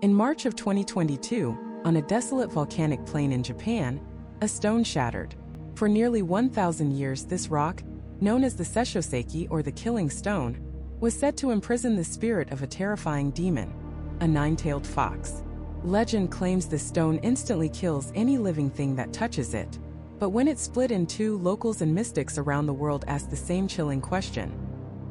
In March of 2022, on a desolate volcanic plain in Japan, a stone shattered. For nearly 1,000 years, this rock, known as the Seshoseki or the Killing Stone, was said to imprison the spirit of a terrifying demon, a nine-tailed fox. Legend claims the stone instantly kills any living thing that touches it. But when it split in two, locals and mystics around the world asked the same chilling question.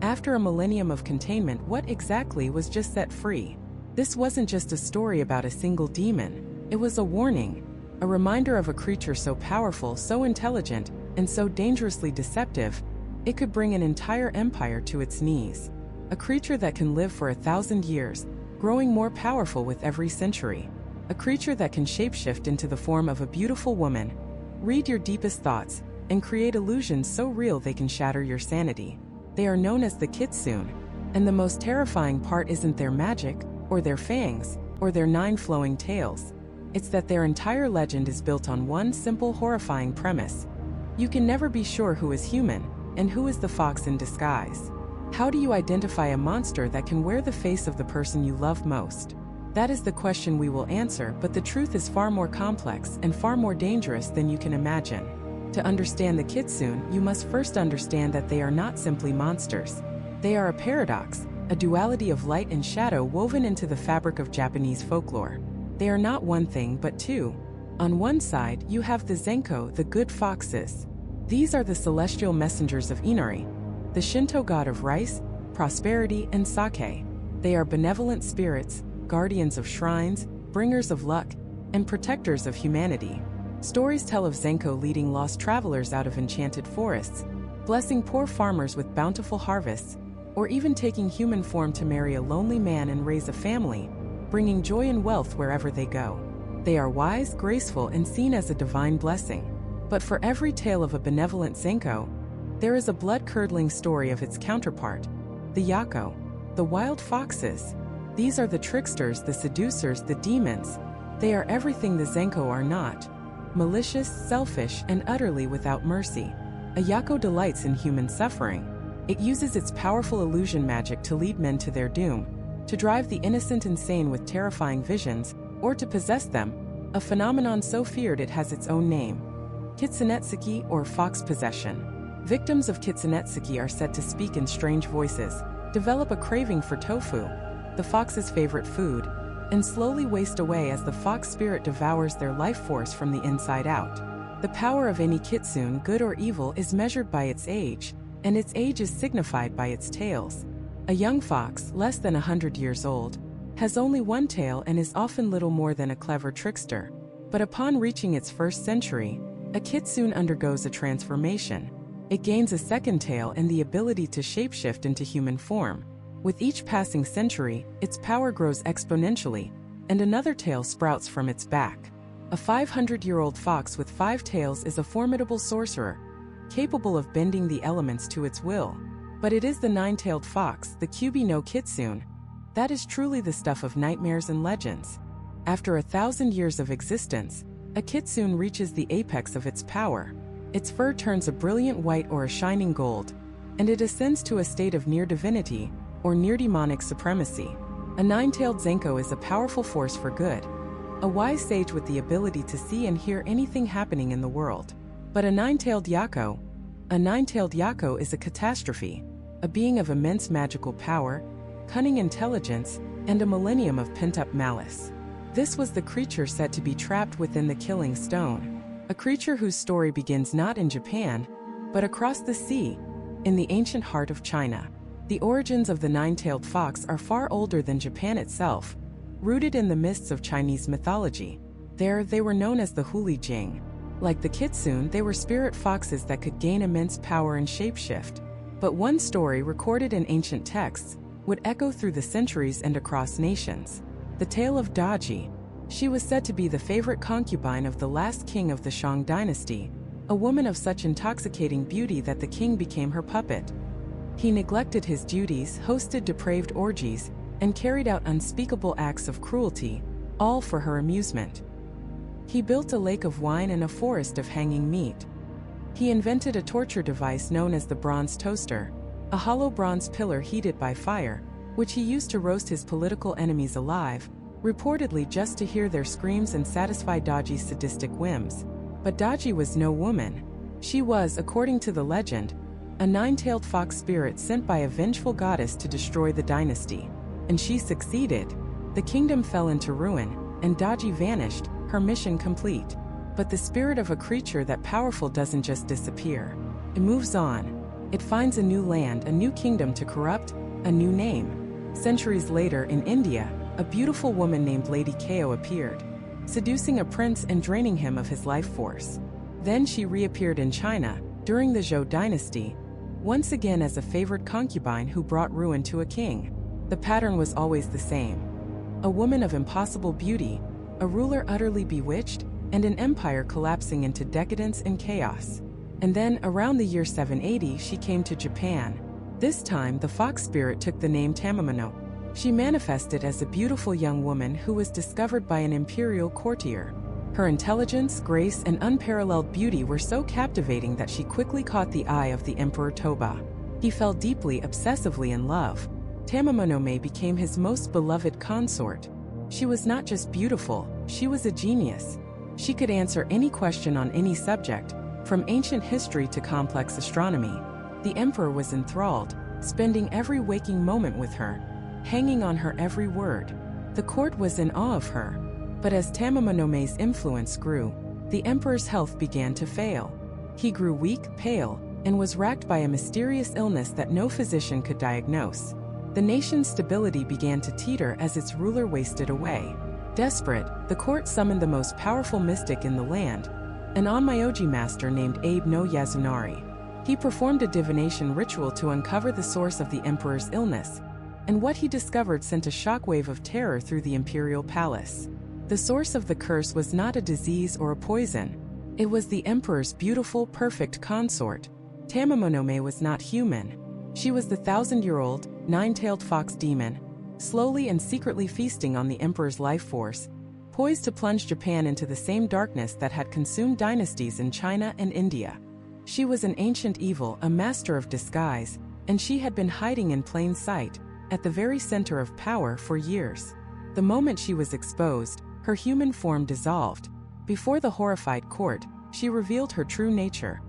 After a millennium of containment, what exactly was just set free? This wasn't just a story about a single demon. It was a warning, a reminder of a creature so powerful, so intelligent, and so dangerously deceptive, it could bring an entire empire to its knees. A creature that can live for 1,000 years, growing more powerful with every century. A creature that can shapeshift into the form of a beautiful woman, read your deepest thoughts, and create illusions so real they can shatter your sanity. They are known as the Kitsune, and the most terrifying part isn't their magic, or their fangs, or their 9 flowing tails. It's that their entire legend is built on one simple, horrifying premise. You can never be sure who is human, and who is the fox in disguise. How do you identify a monster that can wear the face of the person you love most? That is the question we will answer, but the truth is far more complex and far more dangerous than you can imagine. To understand the Kitsune, you must first understand that they are not simply monsters. They are a paradox, a duality of light and shadow woven into the fabric of Japanese folklore. They are not one thing but two. On one side, you have the Zenko, the good foxes. These are the celestial messengers of Inari, the Shinto god of rice, prosperity, and sake. They are benevolent spirits, guardians of shrines, bringers of luck, and protectors of humanity. Stories tell of Zenko leading lost travelers out of enchanted forests, blessing poor farmers with bountiful harvests, or even taking human form to marry a lonely man and raise a family, bringing joy and wealth wherever they go. They are wise, graceful, and seen as a divine blessing. But for every tale of a benevolent Zenko, there is a blood-curdling story of its counterpart, the Yako, the wild foxes. These are the tricksters, the seducers, the demons. They are everything the Zenko are not. Malicious, selfish, and utterly without mercy. A Yako delights in human suffering. It uses its powerful illusion magic to lead men to their doom, to drive the innocent insane with terrifying visions, or to possess them, a phenomenon so feared it has its own name. Kitsunebi, or fox possession. Victims of Kitsunebi are said to speak in strange voices, develop a craving for tofu, the fox's favorite food, and slowly waste away as the fox spirit devours their life force from the inside out. The power of any Kitsune, good or evil, is measured by its age, and its age is signified by its tails. A young fox, less than 100 years old, has only one tail and is often little more than a clever trickster. But upon reaching its first century, a Kitsune undergoes a transformation. It gains a second tail and the ability to shapeshift into human form. With each passing century, its power grows exponentially, and another tail sprouts from its back. A 500-year-old fox with 5 tails is a formidable sorcerer, capable of bending the elements to its will. But it is the 9-tailed fox, the Kyubi no Kitsune, that is truly the stuff of nightmares and legends. After 1,000 years of existence, a Kitsune reaches the apex of its power. Its fur turns a brilliant white or a shining gold, and it ascends to a state of near divinity, or near demonic supremacy. A 9-tailed Zenko is a powerful force for good, a wise sage with the ability to see and hear anything happening in the world. But a 9-tailed Yako is a catastrophe, a being of immense magical power, cunning intelligence, and a millennium of pent-up malice. This was the creature said to be trapped within the Killing Stone, a creature whose story begins not in Japan, but across the sea, in the ancient heart of China. The origins of the 9-tailed fox are far older than Japan itself, rooted in the mists of Chinese mythology. There, they were known as the Hulijing. Like the Kitsune, they were spirit foxes that could gain immense power and shapeshift. But one story recorded in ancient texts would echo through the centuries and across nations. The tale of Daji. She was said to be the favorite concubine of the last king of the Shang dynasty, a woman of such intoxicating beauty that the king became her puppet. He neglected his duties, hosted depraved orgies, and carried out unspeakable acts of cruelty, all for her amusement. He built a lake of wine and a forest of hanging meat. He invented a torture device known as the bronze toaster, a hollow bronze pillar heated by fire, which he used to roast his political enemies alive, reportedly just to hear their screams and satisfy Daji's sadistic whims. But Daji was no woman. She was, according to the legend, a nine-tailed fox spirit sent by a vengeful goddess to destroy the dynasty. And she succeeded. The kingdom fell into ruin, and Daji vanished, her mission complete. But the spirit of a creature that powerful doesn't just disappear. It moves on. It finds a new land, a new kingdom to corrupt, a new name. Centuries later, in India, a beautiful woman named Lady Kao appeared, seducing a prince and draining him of his life force. Then she reappeared in China, during the Zhou dynasty, once again as a favored concubine who brought ruin to a king. The pattern was always the same. A woman of impossible beauty, a ruler utterly bewitched, and an empire collapsing into decadence and chaos. And then, around the year 780, she came to Japan. This time, the fox spirit took the name Tamamano. She manifested as a beautiful young woman who was discovered by an imperial courtier. Her intelligence, grace, and unparalleled beauty were so captivating that she quickly caught the eye of the Emperor Toba. He fell deeply, obsessively in love. Tamamonome became his most beloved consort. She was not just beautiful, she was a genius. She could answer any question on any subject, from ancient history to complex astronomy. The emperor was enthralled, spending every waking moment with her, hanging on her every word. The court was in awe of her. But as Tamamonome's influence grew, the emperor's health began to fail. He grew weak, pale, and was racked by a mysterious illness that no physician could diagnose. The nation's stability began to teeter as its ruler wasted away. Desperate, the court summoned the most powerful mystic in the land, an Onmyoji master named Abe no Yazunari. He performed a divination ritual to uncover the source of the emperor's illness, and what he discovered sent a shockwave of terror through the imperial palace. The source of the curse was not a disease or a poison. It was the emperor's beautiful, perfect consort. Tamamonome was not human. She was the 1,000-year-old, nine-tailed fox demon, slowly and secretly feasting on the emperor's life force, poised to plunge Japan into the same darkness that had consumed dynasties in China and India. She was an ancient evil, a master of disguise, and she had been hiding in plain sight, at the very center of power for years. The moment she was exposed, her human form dissolved. Before the horrified court, she revealed her true nature.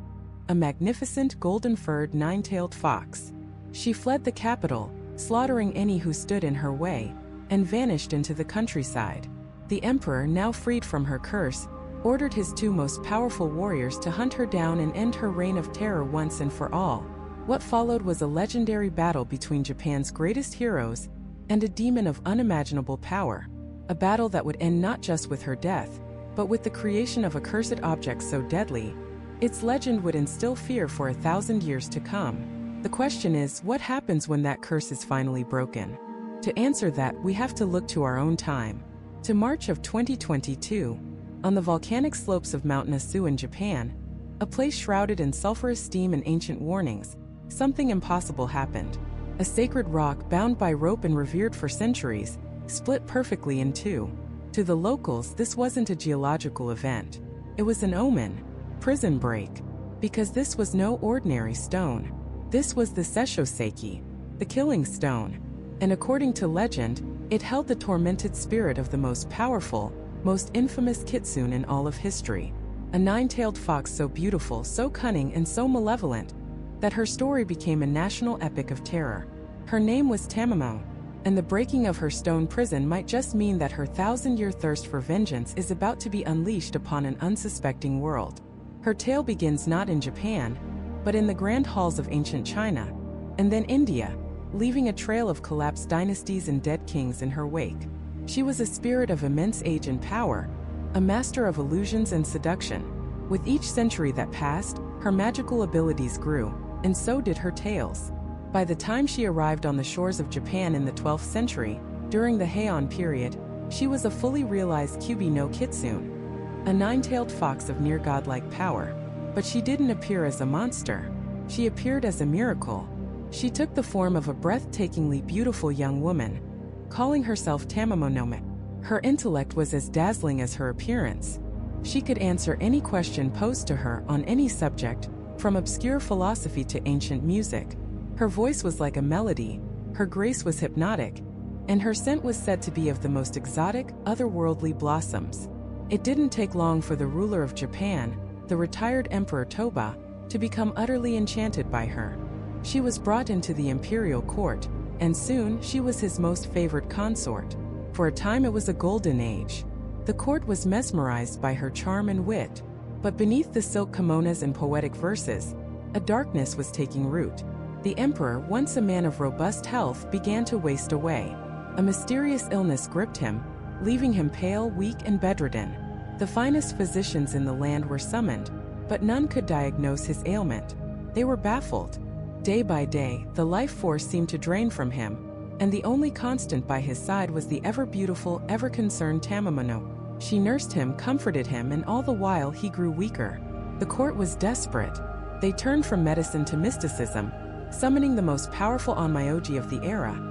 A magnificent golden-furred nine-tailed fox. She fled the capital, slaughtering any who stood in her way, and vanished into the countryside. The emperor, now freed from her curse, ordered his two most powerful warriors to hunt her down and end her reign of terror once and for all. What followed was a legendary battle between Japan's greatest heroes and a demon of unimaginable power. A battle that would end not just with her death, but with the creation of a cursed object so deadly, its legend would instill fear for 1,000 years to come. The question is, what happens when that curse is finally broken? To answer that, we have to look to our own time. To March of 2022, on the volcanic slopes of Mount Nasu in Japan, a place shrouded in sulfurous steam and ancient warnings, something impossible happened. A sacred rock bound by rope and revered for centuries, split perfectly in two. To the locals, this wasn't a geological event. It was an omen, prison break. Because this was no ordinary stone. This was the Sesshoseiki, the killing stone. And according to legend, it held the tormented spirit of the most powerful, most infamous Kitsune in all of history. A nine-tailed fox so beautiful, so cunning, and so malevolent, that her story became a national epic of terror. Her name was Tamamo, and the breaking of her stone prison might just mean that her 1,000-year thirst for vengeance is about to be unleashed upon an unsuspecting world. Her tale begins not in Japan, but in the grand halls of ancient China, and then India, leaving a trail of collapsed dynasties and dead kings in her wake. She was a spirit of immense age and power, a master of illusions and seduction. With each century that passed, her magical abilities grew, and so did her tales. By the time she arrived on the shores of Japan in the 12th century, during the Heian period, she was a fully realized Kyubi no Kitsune, a nine-tailed fox of near godlike power. But she didn't appear as a monster. She appeared as a miracle. She took the form of a breathtakingly beautiful young woman, calling herself Tamamonome. Her intellect was as dazzling as her appearance. She could answer any question posed to her on any subject, from obscure philosophy to ancient music. Her voice was like a melody, her grace was hypnotic, and her scent was said to be of the most exotic, otherworldly blossoms. It didn't take long for the ruler of Japan, the retired Emperor Toba, to become utterly enchanted by her. She was brought into the imperial court, and soon she was his most favored consort. For a time it was a golden age. The court was mesmerized by her charm and wit, but beneath the silk kimonos and poetic verses, a darkness was taking root. The emperor, once a man of robust health, began to waste away. A mysterious illness gripped him, leaving him pale, weak, and bedridden. The finest physicians in the land were summoned, but none could diagnose his ailment. They were baffled. Day by day, the life force seemed to drain from him, and the only constant by his side was the ever-beautiful, ever-concerned Tamamono. She nursed him, comforted him, and all the while he grew weaker. The court was desperate. They turned from medicine to mysticism, summoning the most powerful onmyoji of the era,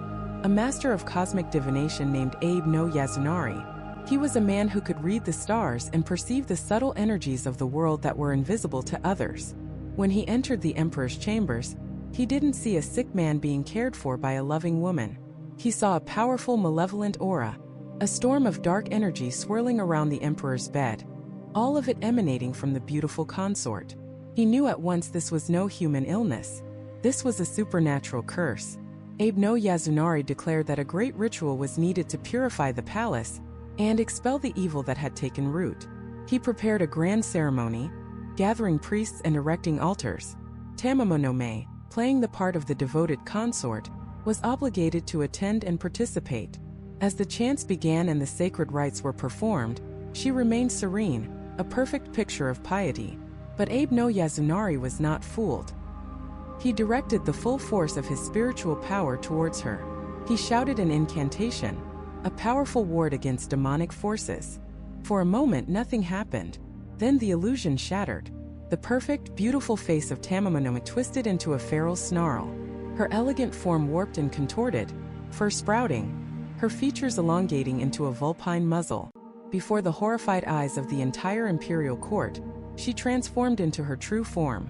a master of cosmic divination named Abe no Yazunari. He was a man who could read the stars and perceive the subtle energies of the world that were invisible to others. When he entered the emperor's chambers, he didn't see a sick man being cared for by a loving woman. He saw a powerful, malevolent aura, a storm of dark energy swirling around the emperor's bed, all of it emanating from the beautiful consort. He knew at once this was no human illness. This was a supernatural curse. Abe no Yazunari declared that a great ritual was needed to purify the palace and expel the evil that had taken root. He prepared a grand ceremony, gathering priests and erecting altars. Tamamonome, playing the part of the devoted consort, was obligated to attend and participate. As the chants began and the sacred rites were performed, she remained serene, a perfect picture of piety. But Abe no Yazunari was not fooled. He directed the full force of his spiritual power towards her. He shouted an incantation, a powerful ward against demonic forces. For a moment nothing happened. Then the illusion shattered. The perfect, beautiful face of Tamamonome twisted into a feral snarl. Her elegant form warped and contorted, fur sprouting, her features elongating into a vulpine muzzle. Before the horrified eyes of the entire imperial court, she transformed into her true form.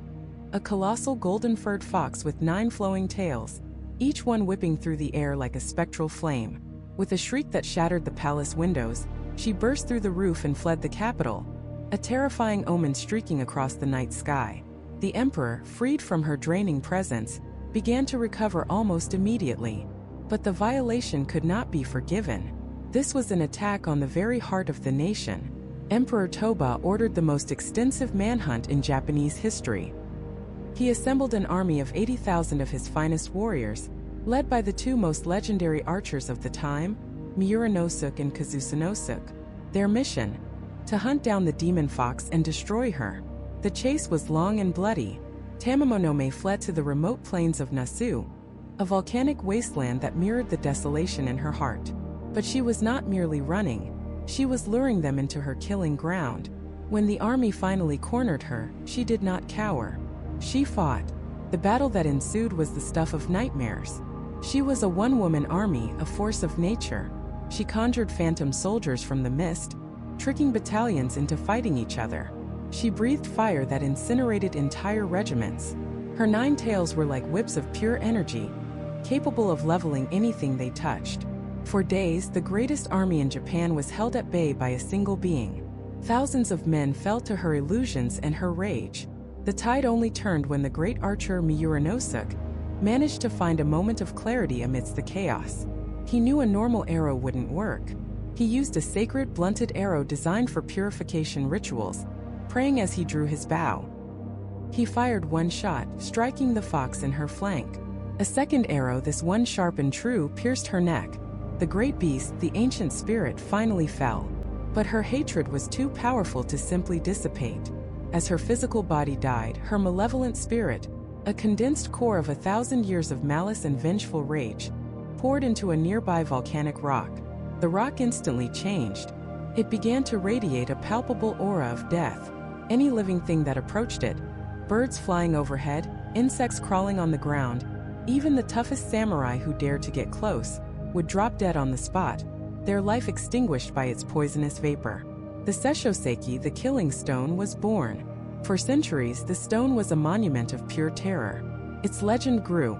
A colossal golden-furred fox with 9 flowing tails, each one whipping through the air like a spectral flame. With a shriek that shattered the palace windows, she burst through the roof and fled the capital, a terrifying omen streaking across the night sky. The emperor, freed from her draining presence, began to recover almost immediately. But the violation could not be forgiven. This was an attack on the very heart of the nation. Emperor Toba ordered the most extensive manhunt in Japanese history. He assembled an army of 80,000 of his finest warriors, led by the 2 most legendary archers of the time, Miura-no-suke and Kazusa-no-suke. Their mission? To hunt down the demon fox and destroy her. The chase was long and bloody. Tamamonome fled to the remote plains of Nasu, a volcanic wasteland that mirrored the desolation in her heart. But she was not merely running, she was luring them into her killing ground. When the army finally cornered her, she did not cower. She fought. The battle that ensued was the stuff of nightmares. She was a one-woman army, a force of nature. She conjured phantom soldiers from the mist, tricking battalions into fighting each other. She breathed fire that incinerated entire regiments. Her 9 tails were like whips of pure energy, capable of leveling anything they touched. For days, the greatest army in Japan was held at bay by a single being. Thousands of men fell to her illusions and her rage. The tide only turned when the great archer Miura-no-suke managed to find a moment of clarity amidst the chaos. He knew a normal arrow wouldn't work. He used a sacred, blunted arrow designed for purification rituals, praying as he drew his bow. He fired one shot, striking the fox in her flank. A second arrow, this one sharp and true, pierced her neck. The great beast, the ancient spirit, finally fell. But her hatred was too powerful to simply dissipate. As her physical body died, her malevolent spirit, a condensed core of 1,000 years of malice and vengeful rage, poured into a nearby volcanic rock. The rock instantly changed. It began to radiate a palpable aura of death. Any living thing that approached it, birds flying overhead, insects crawling on the ground, even the toughest samurai who dared to get close, would drop dead on the spot, their life extinguished by its poisonous vapor. The Seshoseki, the killing stone, was born. For centuries, the stone was a monument of pure terror. Its legend grew.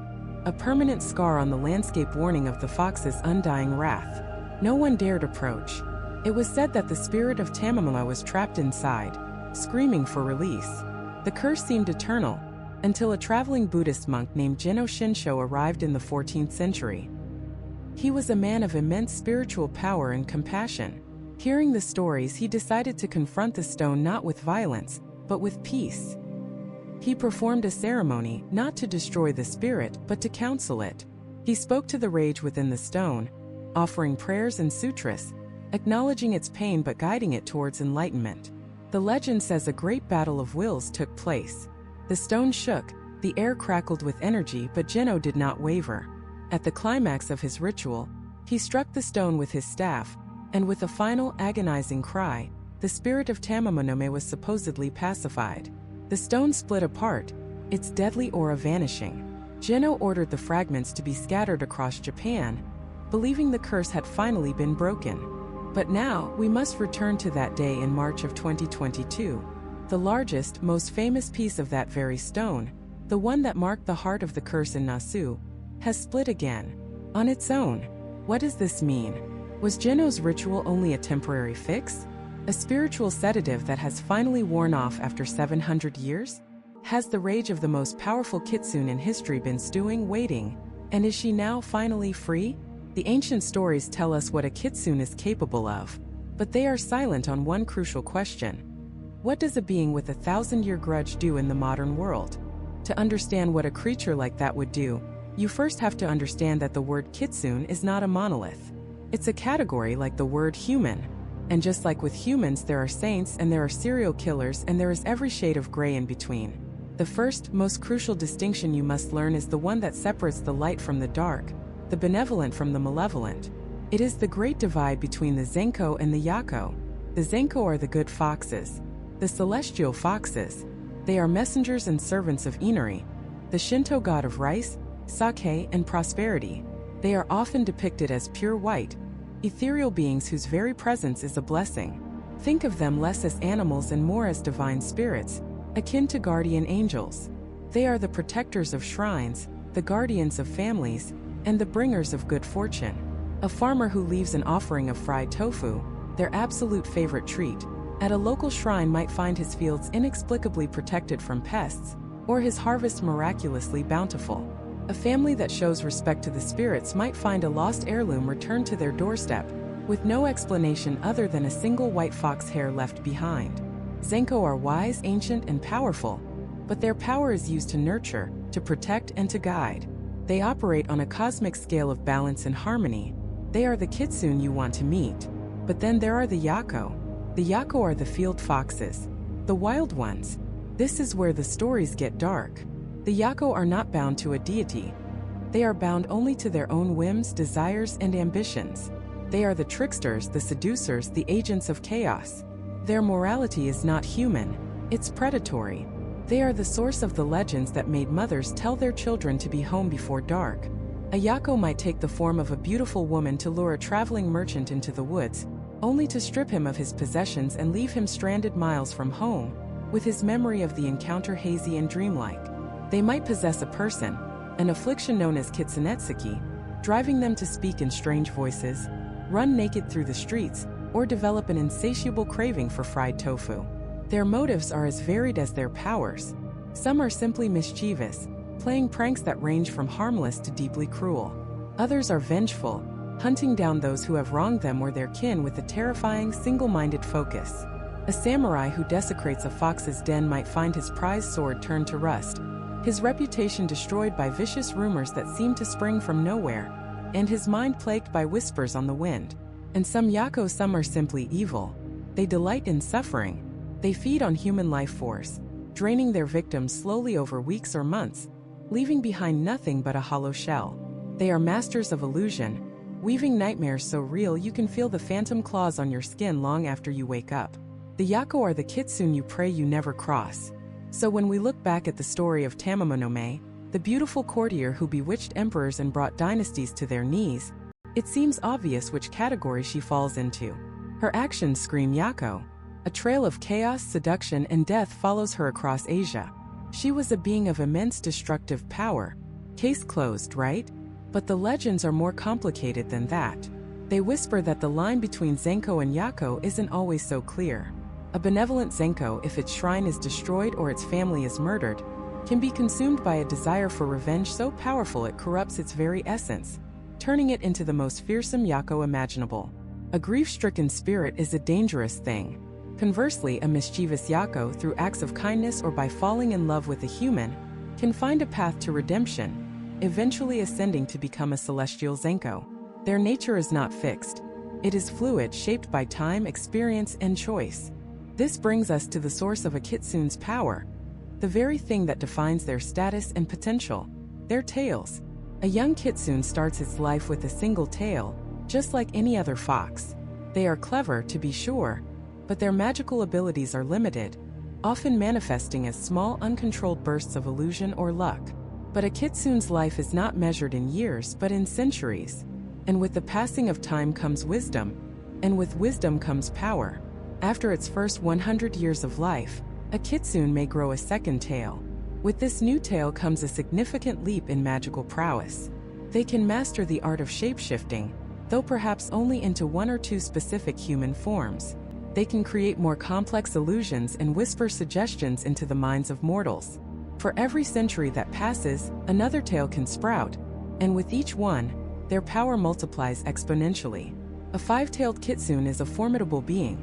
a permanent scar on the landscape warning of the fox's undying wrath. No one dared approach. It was said that the spirit of Tamamula was trapped inside, screaming for release. The curse seemed eternal, until a traveling Buddhist monk named Jino Shinsho arrived in the 14th century. He was a man of immense spiritual power and compassion. Hearing the stories, he decided to confront the stone not with violence, but with peace. He performed a ceremony, not to destroy the spirit, but to counsel it. He spoke to the rage within the stone, offering prayers and sutras, acknowledging its pain but guiding it towards enlightenment. The legend says a great battle of wills took place. The stone shook, the air crackled with energy, but Jino did not waver. At the climax of his ritual, he struck the stone with his staff, and with a final agonizing cry, the spirit of Tamamonome was supposedly pacified. The stone split apart, its deadly aura vanishing. Jino ordered the fragments to be scattered across Japan, believing the curse had finally been broken. But now, we must return to that day in March of 2022. The largest, most famous piece of that very stone, the one that marked the heart of the curse in Nasu, has split again. On its own. What does this mean? Was Jino's ritual only a temporary fix? A spiritual sedative that has finally worn off after 700 years? Has the rage of the most powerful Kitsune in history been stewing, waiting? And is she now finally free? The ancient stories tell us what a Kitsune is capable of, but they are silent on one crucial question. What does a being with a 1,000-year grudge do in the modern world? To understand what a creature like that would do, you first have to understand that the word Kitsune is not a monolith. It's a category like the word human. And just like with humans, there are saints and there are serial killers and there is every shade of gray in between. The first, most crucial distinction you must learn is the one that separates the light from the dark, the benevolent from the malevolent. It is the great divide between the Zenko and the Yako. The Zenko are the good foxes, the celestial foxes. They are messengers and servants of Inari, the Shinto god of rice, sake, and prosperity. They are often depicted as pure white, ethereal beings whose very presence is a blessing. Think of them less as animals and more as divine spirits, akin to guardian angels. They are the protectors of shrines, the guardians of families, and the bringers of good fortune. A farmer who leaves an offering of fried tofu, their absolute favorite treat, at a local shrine might find his fields inexplicably protected from pests, or his harvest miraculously bountiful. A family that shows respect to the spirits might find a lost heirloom returned to their doorstep, with no explanation other than a single white fox hair left behind. Zenko are wise, ancient, and powerful, but their power is used to nurture, to protect, and to guide. They operate on a cosmic scale of balance and harmony. They are the Kitsune you want to meet. But then there are the Yako. The Yako are the field foxes, the wild ones. This is where the stories get dark. The Yako are not bound to a deity. They are bound only to their own whims, desires, and ambitions. They are the tricksters, the seducers, the agents of chaos. Their morality is not human, it's predatory. They are the source of the legends that made mothers tell their children to be home before dark. A Yako might take the form of a beautiful woman to lure a traveling merchant into the woods, only to strip him of his possessions and leave him stranded miles from home, with his memory of the encounter hazy and dreamlike. They might possess a person, an affliction known as Kitsunetsuki, driving them to speak in strange voices, run naked through the streets, or develop an insatiable craving for fried tofu. Their motives are as varied as their powers. Some are simply mischievous, playing pranks that range from harmless to deeply cruel. Others are vengeful, hunting down those who have wronged them or their kin with a terrifying, single-minded focus. A samurai who desecrates a fox's den might find his prized sword turned to rust, his reputation destroyed by vicious rumors that seem to spring from nowhere, and his mind plagued by whispers on the wind. And some are simply evil. They delight in suffering. They feed on human life force, draining their victims slowly over weeks or months, leaving behind nothing but a hollow shell. They are masters of illusion, weaving nightmares so real you can feel the phantom claws on your skin long after you wake up. The Yako are the Kitsune you pray you never cross. So when we look back at the story of Tamamonome, the beautiful courtier who bewitched emperors and brought dynasties to their knees, it seems obvious which category she falls into. Her actions scream Yako. A trail of chaos, seduction, and death follows her across Asia. She was a being of immense destructive power, Case closed, right? But the legends are more complicated than that. They whisper that the line between Zenko and Yako isn't always so clear. A benevolent Zenko, if its shrine is destroyed or its family is murdered, can be consumed by a desire for revenge so powerful it corrupts its very essence, turning it into the most fearsome Yako imaginable. A grief-stricken spirit is a dangerous thing. Conversely, a mischievous Yako, through acts of kindness or by falling in love with a human, can find a path to redemption, eventually ascending to become a celestial Zenko. Their nature is not fixed. It is fluid, shaped by time, experience, and choice. This brings us to the source of a Kitsune's power, the very thing that defines their status and potential: their tails. A young Kitsune starts its life with a single tail, just like any other fox. They are clever, to be sure, but their magical abilities are limited, often manifesting as small, uncontrolled bursts of illusion or luck. But a Kitsune's life is not measured in years but in centuries. And with the passing of time comes wisdom, and with wisdom comes power. After its first 100 years of life, a Kitsune may grow a second tail. With this new tail comes a significant leap in magical prowess. They can master the art of shapeshifting, though perhaps only into one or two specific human forms. They can create more complex illusions and whisper suggestions into the minds of mortals. For every century that passes, another tail can sprout, and with each one, their power multiplies exponentially. A five-tailed Kitsune is a formidable being,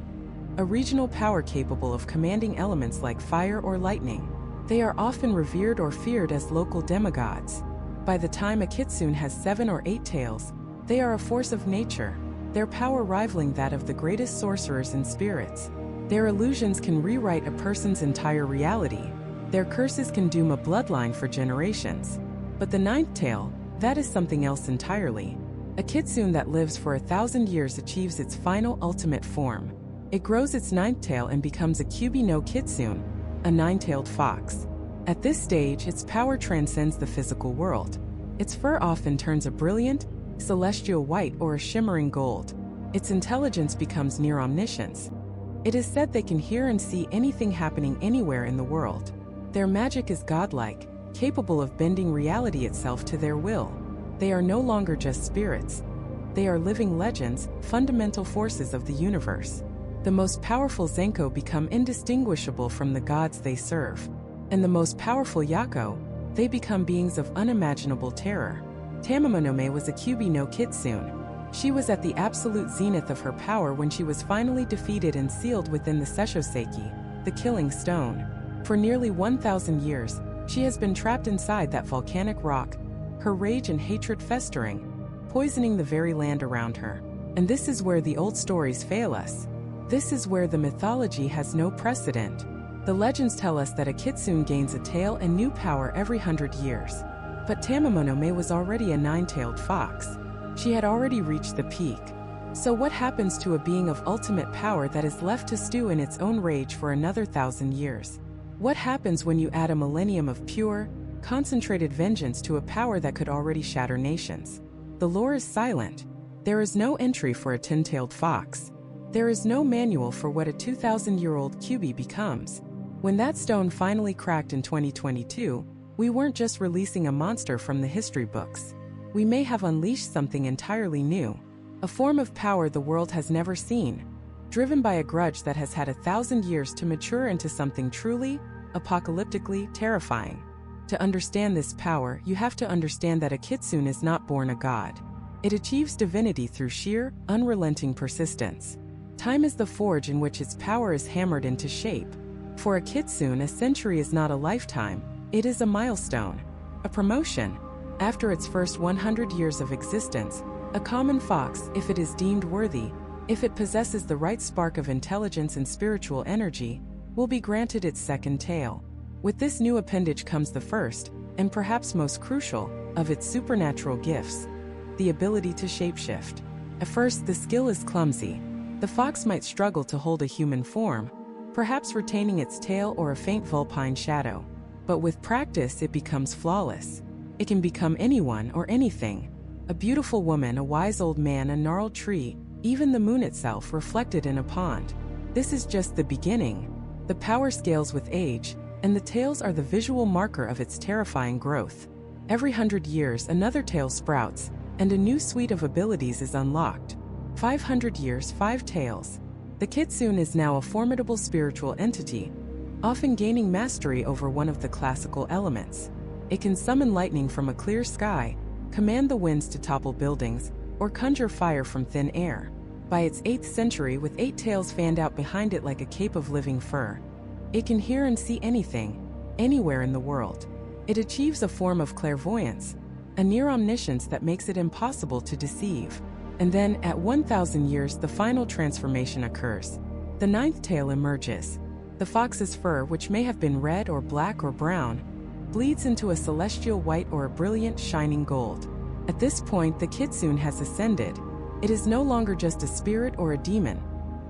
a regional power capable of commanding elements like fire or lightning. They are often revered or feared as local demigods. By the time a Kitsune has 7 or 8 tails, they are a force of nature, their power rivaling that of the greatest sorcerers and spirits. Their illusions can rewrite a person's entire reality. Their curses can doom a bloodline for generations. But the 9th tail, that is something else entirely. A Kitsune that lives for 1,000 years achieves its final ultimate form. It grows its 9th tail and becomes a Kyubi no Kitsune, a 9-tailed fox. At this stage, its power transcends the physical world. Its fur often turns a brilliant, celestial white or a shimmering gold. Its intelligence becomes near omniscience. It is said they can hear and see anything happening anywhere in the world. Their magic is godlike, capable of bending reality itself to their will. They are no longer just spirits. They are living legends, fundamental forces of the universe. The most powerful Zenko become indistinguishable from the gods they serve. And the most powerful Yako, they become beings of unimaginable terror. Tamamonome was a Kyubi no Kitsune. She was at the absolute zenith of her power when she was finally defeated and sealed within the Sesshoseiki, the killing stone. For nearly 1,000 years, she has been trapped inside that volcanic rock, her rage and hatred festering, poisoning the very land around her. And this is where the old stories fail us. This is where the mythology has no precedent. The legends tell us that a Kitsune gains a tail and new power every 100 years. But Tamamonome was already a 9-tailed fox. She had already reached the peak. So what happens to a being of ultimate power that is left to stew in its own rage for another 1,000 years? What happens when you add a millennium of pure, concentrated vengeance to a power that could already shatter nations? The lore is silent. There is no entry for a 10-tailed fox. There is no manual for what a 2,000-year-old Kyubi becomes. When that stone finally cracked in 2022, we weren't just releasing a monster from the history books. We may have unleashed something entirely new, a form of power the world has never seen, driven by a grudge that has had 1,000 years to mature into something truly, apocalyptically terrifying. To understand this power, you have to understand that a Kitsune is not born a god. It achieves divinity through sheer, unrelenting persistence. Time is the forge in which its power is hammered into shape. For a Kitsune, a century is not a lifetime, it is a milestone, a promotion. After its first 100 years of existence, a common fox, if it is deemed worthy, if it possesses the right spark of intelligence and spiritual energy, will be granted its second tail. With this new appendage comes the first, and perhaps most crucial, of its supernatural gifts: the ability to shapeshift. At first, the skill is clumsy. The fox might struggle to hold a human form, perhaps retaining its tail or a faint vulpine shadow. But with practice, it becomes flawless. It can become anyone or anything: a beautiful woman, a wise old man, a gnarled tree, even the moon itself reflected in a pond. This is just the beginning. The power scales with age, and the tails are the visual marker of its terrifying growth. Every 100 years another tail sprouts, and a new suite of abilities is unlocked. 500 years, 5 tails. The Kitsune is now a formidable spiritual entity, often gaining mastery over one of the classical elements. It can summon lightning from a clear sky, command the winds to topple buildings, or conjure fire from thin air. By its 8th century, with 8 tails fanned out behind it like a cape of living fur, it can hear and see anything, anywhere in the world. It achieves a form of clairvoyance, a near omniscience that makes it impossible to deceive. And then, at 1,000 years, the final transformation occurs. The 9th tail emerges. The fox's fur, which may have been red or black or brown, bleeds into a celestial white or a brilliant shining gold. At this point, the Kitsune has ascended. It is no longer just a spirit or a demon.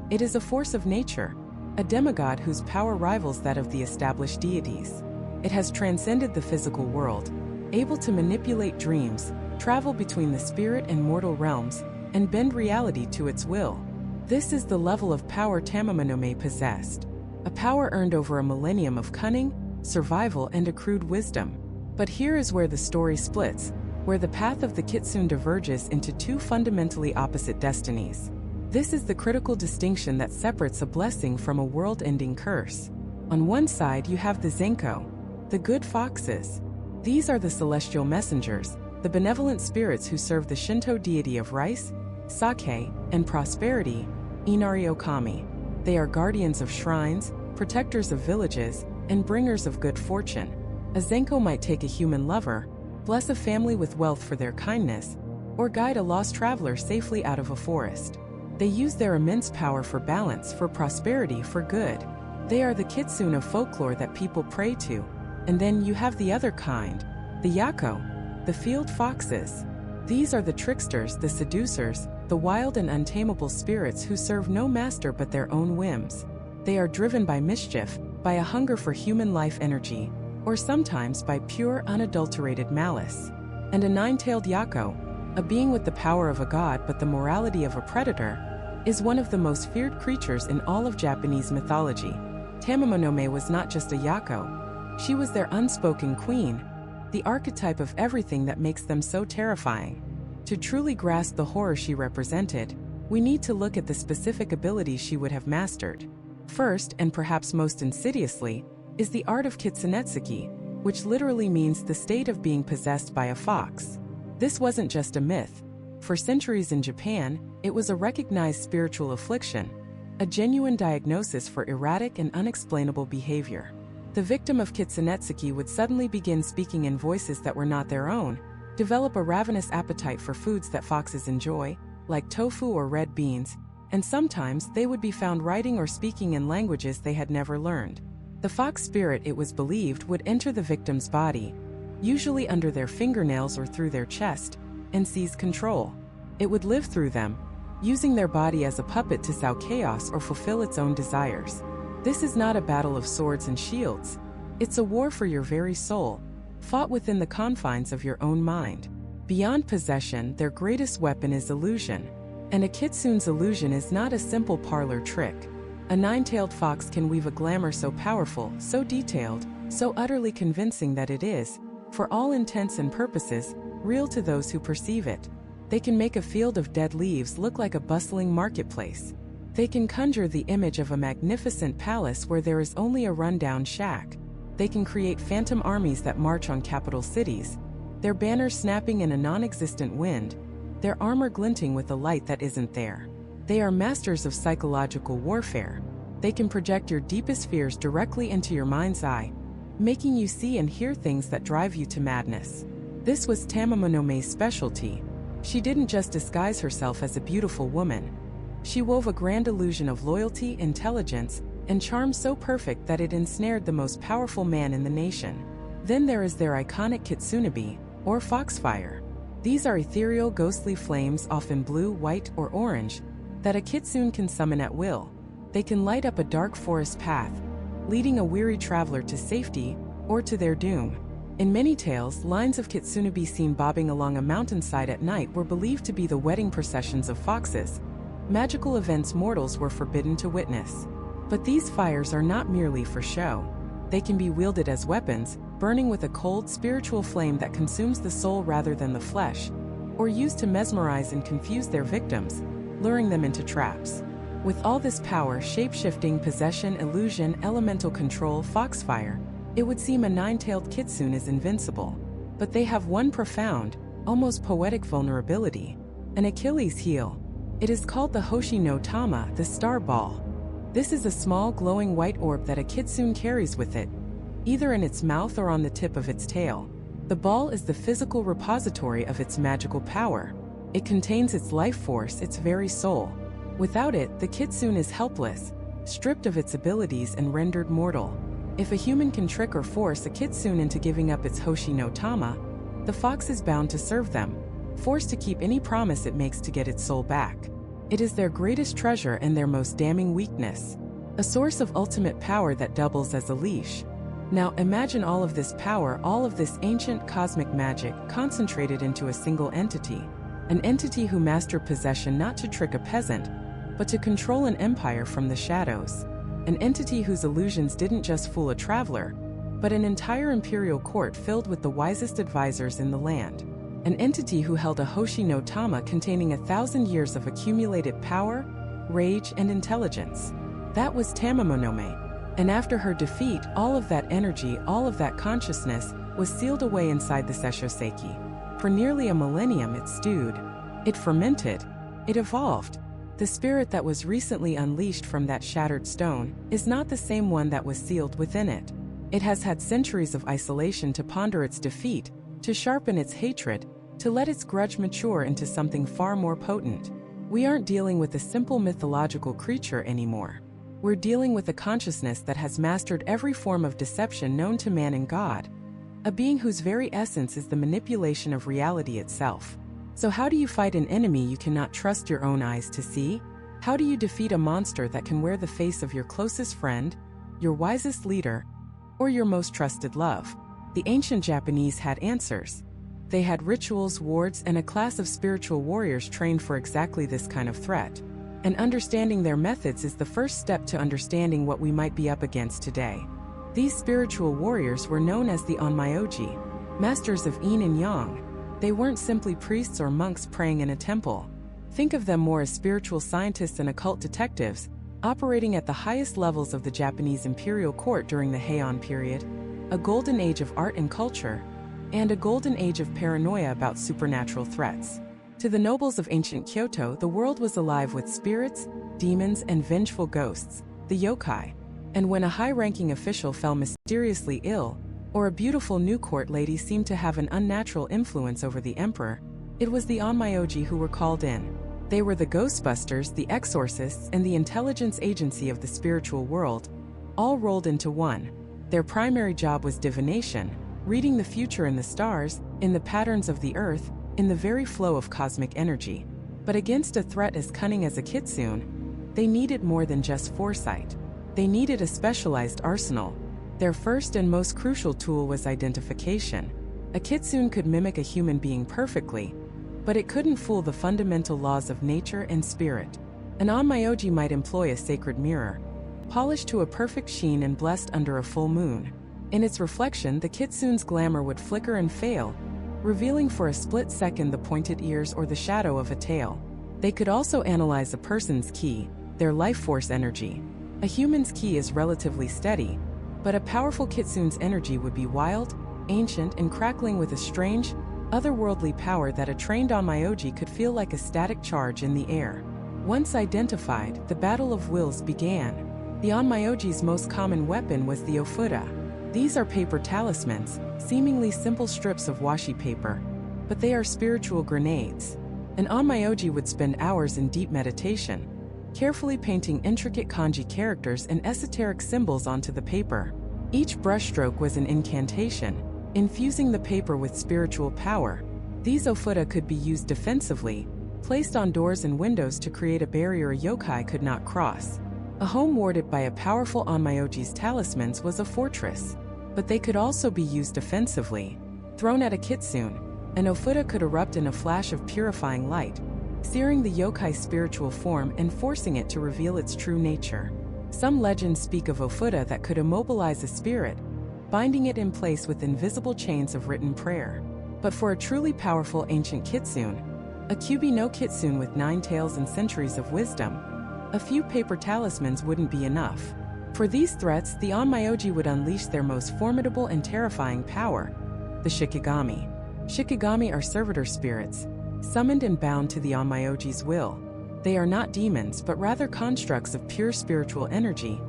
It is a force of nature, a demigod whose power rivals that of the established deities. It has transcended the physical world, able to manipulate dreams, travel between the spirit and mortal realms, and bend reality to its will. This is the level of power Tamamonome possessed, a power earned over a millennium of cunning, survival, and accrued wisdom. But here is where the story splits, where the path of the Kitsune diverges into 2 fundamentally opposite destinies. This is the critical distinction that separates a blessing from a world-ending curse. On one side you have the Zenko, the good foxes. These are the celestial messengers, the benevolent spirits who serve the Shinto deity of rice, sake, and prosperity, Inari Okami. They are guardians of shrines, protectors of villages, and bringers of good fortune. A Zenko might take a human lover, bless a family with wealth for their kindness, or guide a lost traveler safely out of a forest. They use their immense power for balance, for prosperity, for good. They are the Kitsune of folklore that people pray to. And then you have the other kind, the Yako, the field foxes. These are the tricksters, the seducers, the wild and untamable spirits who serve no master but their own whims. They are driven by mischief, by a hunger for human life energy, or sometimes by pure, unadulterated malice. And a 9-tailed Yako, a being with the power of a god but the morality of a predator, is one of the most feared creatures in all of Japanese mythology. Tamamonome was not just a Yako. She was their unspoken queen, the archetype of everything that makes them so terrifying. To truly grasp the horror she represented, we need to look at the specific abilities she would have mastered. First, and perhaps most insidiously, is the art of Kitsunetsuki, which literally means the state of being possessed by a fox. This wasn't just a myth. For centuries in Japan, it was a recognized spiritual affliction, a genuine diagnosis for erratic and unexplainable behavior. The victim of Kitsunetsuki would suddenly begin speaking in voices that were not their own, develop a ravenous appetite for foods that foxes enjoy, like tofu or red beans, and sometimes they would be found writing or speaking in languages they had never learned. The fox spirit, it was believed, would enter the victim's body, usually under their fingernails or through their chest, and seize control. It would live through them, using their body as a puppet to sow chaos or fulfill its own desires. This is not a battle of swords and shields. It's a war for your very soul, fought within the confines of your own mind. Beyond possession, their greatest weapon is illusion. And a Kitsune's illusion is not a simple parlor trick. A 9-tailed fox can weave a glamour so powerful, so detailed, so utterly convincing that it is, for all intents and purposes, real to those who perceive it. They can make a field of dead leaves look like a bustling marketplace. They can conjure the image of a magnificent palace where there is only a rundown shack. They can create phantom armies that march on capital cities, their banners snapping in a non-existent wind, their armor glinting with a light that isn't there. They are masters of psychological warfare. They can project your deepest fears directly into your mind's eye, making you see and hear things that drive you to madness. This was Tamamonome's specialty. She didn't just disguise herself as a beautiful woman. She wove a grand illusion of loyalty, intelligence, and charm so perfect that it ensnared the most powerful man in the nation. Then there is their iconic Kitsunebi, or foxfire. These are ethereal, ghostly flames, often blue, white, or orange, that a Kitsune can summon at will. They can light up a dark forest path, leading a weary traveler to safety or to their doom. In many tales, lines of Kitsunebi seen bobbing along a mountainside at night were believed to be the wedding processions of foxes, magical events mortals were forbidden to witness. But these fires are not merely for show. They can be wielded as weapons, burning with a cold spiritual flame that consumes the soul rather than the flesh, or used to mesmerize and confuse their victims, luring them into traps. With all this power, shape-shifting, possession, illusion, elemental control, foxfire, it would seem a nine-tailed kitsune is invincible. But they have one profound, almost poetic vulnerability: an Achilles heel. It is called the Hoshi no Tama, the star ball. This is a small glowing white orb that a kitsune carries with it, either in its mouth or on the tip of its tail. The ball is the physical repository of its magical power. It contains its life force, its very soul. Without it, the kitsune is helpless, stripped of its abilities and rendered mortal. If a human can trick or force a kitsune into giving up its Hoshi no Tama, the fox is bound to serve them, forced to keep any promise it makes to get its soul back. It is their greatest treasure and their most damning weakness, a source of ultimate power that doubles as a leash. Now imagine all of this power, all of this ancient cosmic magic concentrated into a single entity, an entity who mastered possession not to trick a peasant, but to control an empire from the shadows, an entity whose illusions didn't just fool a traveler, but an entire imperial court filled with the wisest advisors in the land, an entity who held a Hoshi no Tama containing 1,000 years of accumulated power, rage, and intelligence. That was Tamamonome, and after her defeat, all of that energy, all of that consciousness, was sealed away inside the Sesshoseiki. For nearly a millennium it stewed, it fermented, it evolved. The spirit that was recently unleashed from that shattered stone is not the same one that was sealed within it. It has had centuries of isolation to ponder its defeat, to sharpen its hatred, to let its grudge mature into something far more potent. We aren't dealing with a simple mythological creature anymore. We're dealing with a consciousness that has mastered every form of deception known to man and God, a being whose very essence is the manipulation of reality itself. So how do you fight an enemy you cannot trust your own eyes to see? How do you defeat a monster that can wear the face of your closest friend, your wisest leader, or your most trusted love? The ancient Japanese had answers. They had rituals, wards, and a class of spiritual warriors trained for exactly this kind of threat. And understanding their methods is the first step to understanding what we might be up against today. These spiritual warriors were known as the Onmyoji, masters of yin and yang. They weren't simply priests or monks praying in a temple. Think of them more as spiritual scientists and occult detectives, operating at the highest levels of the Japanese imperial court during the Heian period, a golden age of art and culture, and a golden age of paranoia about supernatural threats. To the nobles of ancient Kyoto, the world was alive with spirits, demons, and vengeful ghosts, the yokai. And when a high-ranking official fell mysteriously ill, or a beautiful new court lady seemed to have an unnatural influence over the emperor, it was the Onmyoji who were called in. They were the ghostbusters, the exorcists, and the intelligence agency of the spiritual world, all rolled into one. Their primary job was divination, reading the future in the stars, in the patterns of the earth, in the very flow of cosmic energy. But against a threat as cunning as a kitsune, they needed more than just foresight. They needed a specialized arsenal. Their first and most crucial tool was identification. A kitsune could mimic a human being perfectly, but it couldn't fool the fundamental laws of nature and spirit. An Onmyoji might employ a sacred mirror, polished to a perfect sheen and blessed under a full moon. In its reflection, the kitsune's glamour would flicker and fail, revealing for a split second the pointed ears or the shadow of a tail. They could also analyze a person's ki, their life force energy. A human's ki is relatively steady, but a powerful kitsune's energy would be wild, ancient, and crackling with a strange, otherworldly power that a trained Onmyoji could feel like a static charge in the air. Once identified, the battle of wills began. The Onmyoji's most common weapon was the ofuda. These are paper talismans, seemingly simple strips of washi paper, but they are spiritual grenades. An Onmyoji would spend hours in deep meditation, carefully painting intricate kanji characters and esoteric symbols onto the paper. Each brushstroke was an incantation, infusing the paper with spiritual power. These ofuda could be used defensively, placed on doors and windows to create a barrier a yokai could not cross. A home warded by a powerful Onmyoji's talismans was a fortress, but they could also be used offensively. Thrown at a kitsune, an ofuda could erupt in a flash of purifying light, searing the yokai's spiritual form and forcing it to reveal its true nature. Some legends speak of ofuda that could immobilize a spirit, binding it in place with invisible chains of written prayer. But for a truly powerful ancient Kitsune, a Kyubi no Kitsune with 9 tails and centuries of wisdom, a few paper talismans wouldn't be enough. For these threats, the Onmyoji would unleash their most formidable and terrifying power, the Shikigami. Shikigami are servitor spirits, summoned and bound to the Onmyoji's will. They are not demons but rather constructs of pure spiritual energy,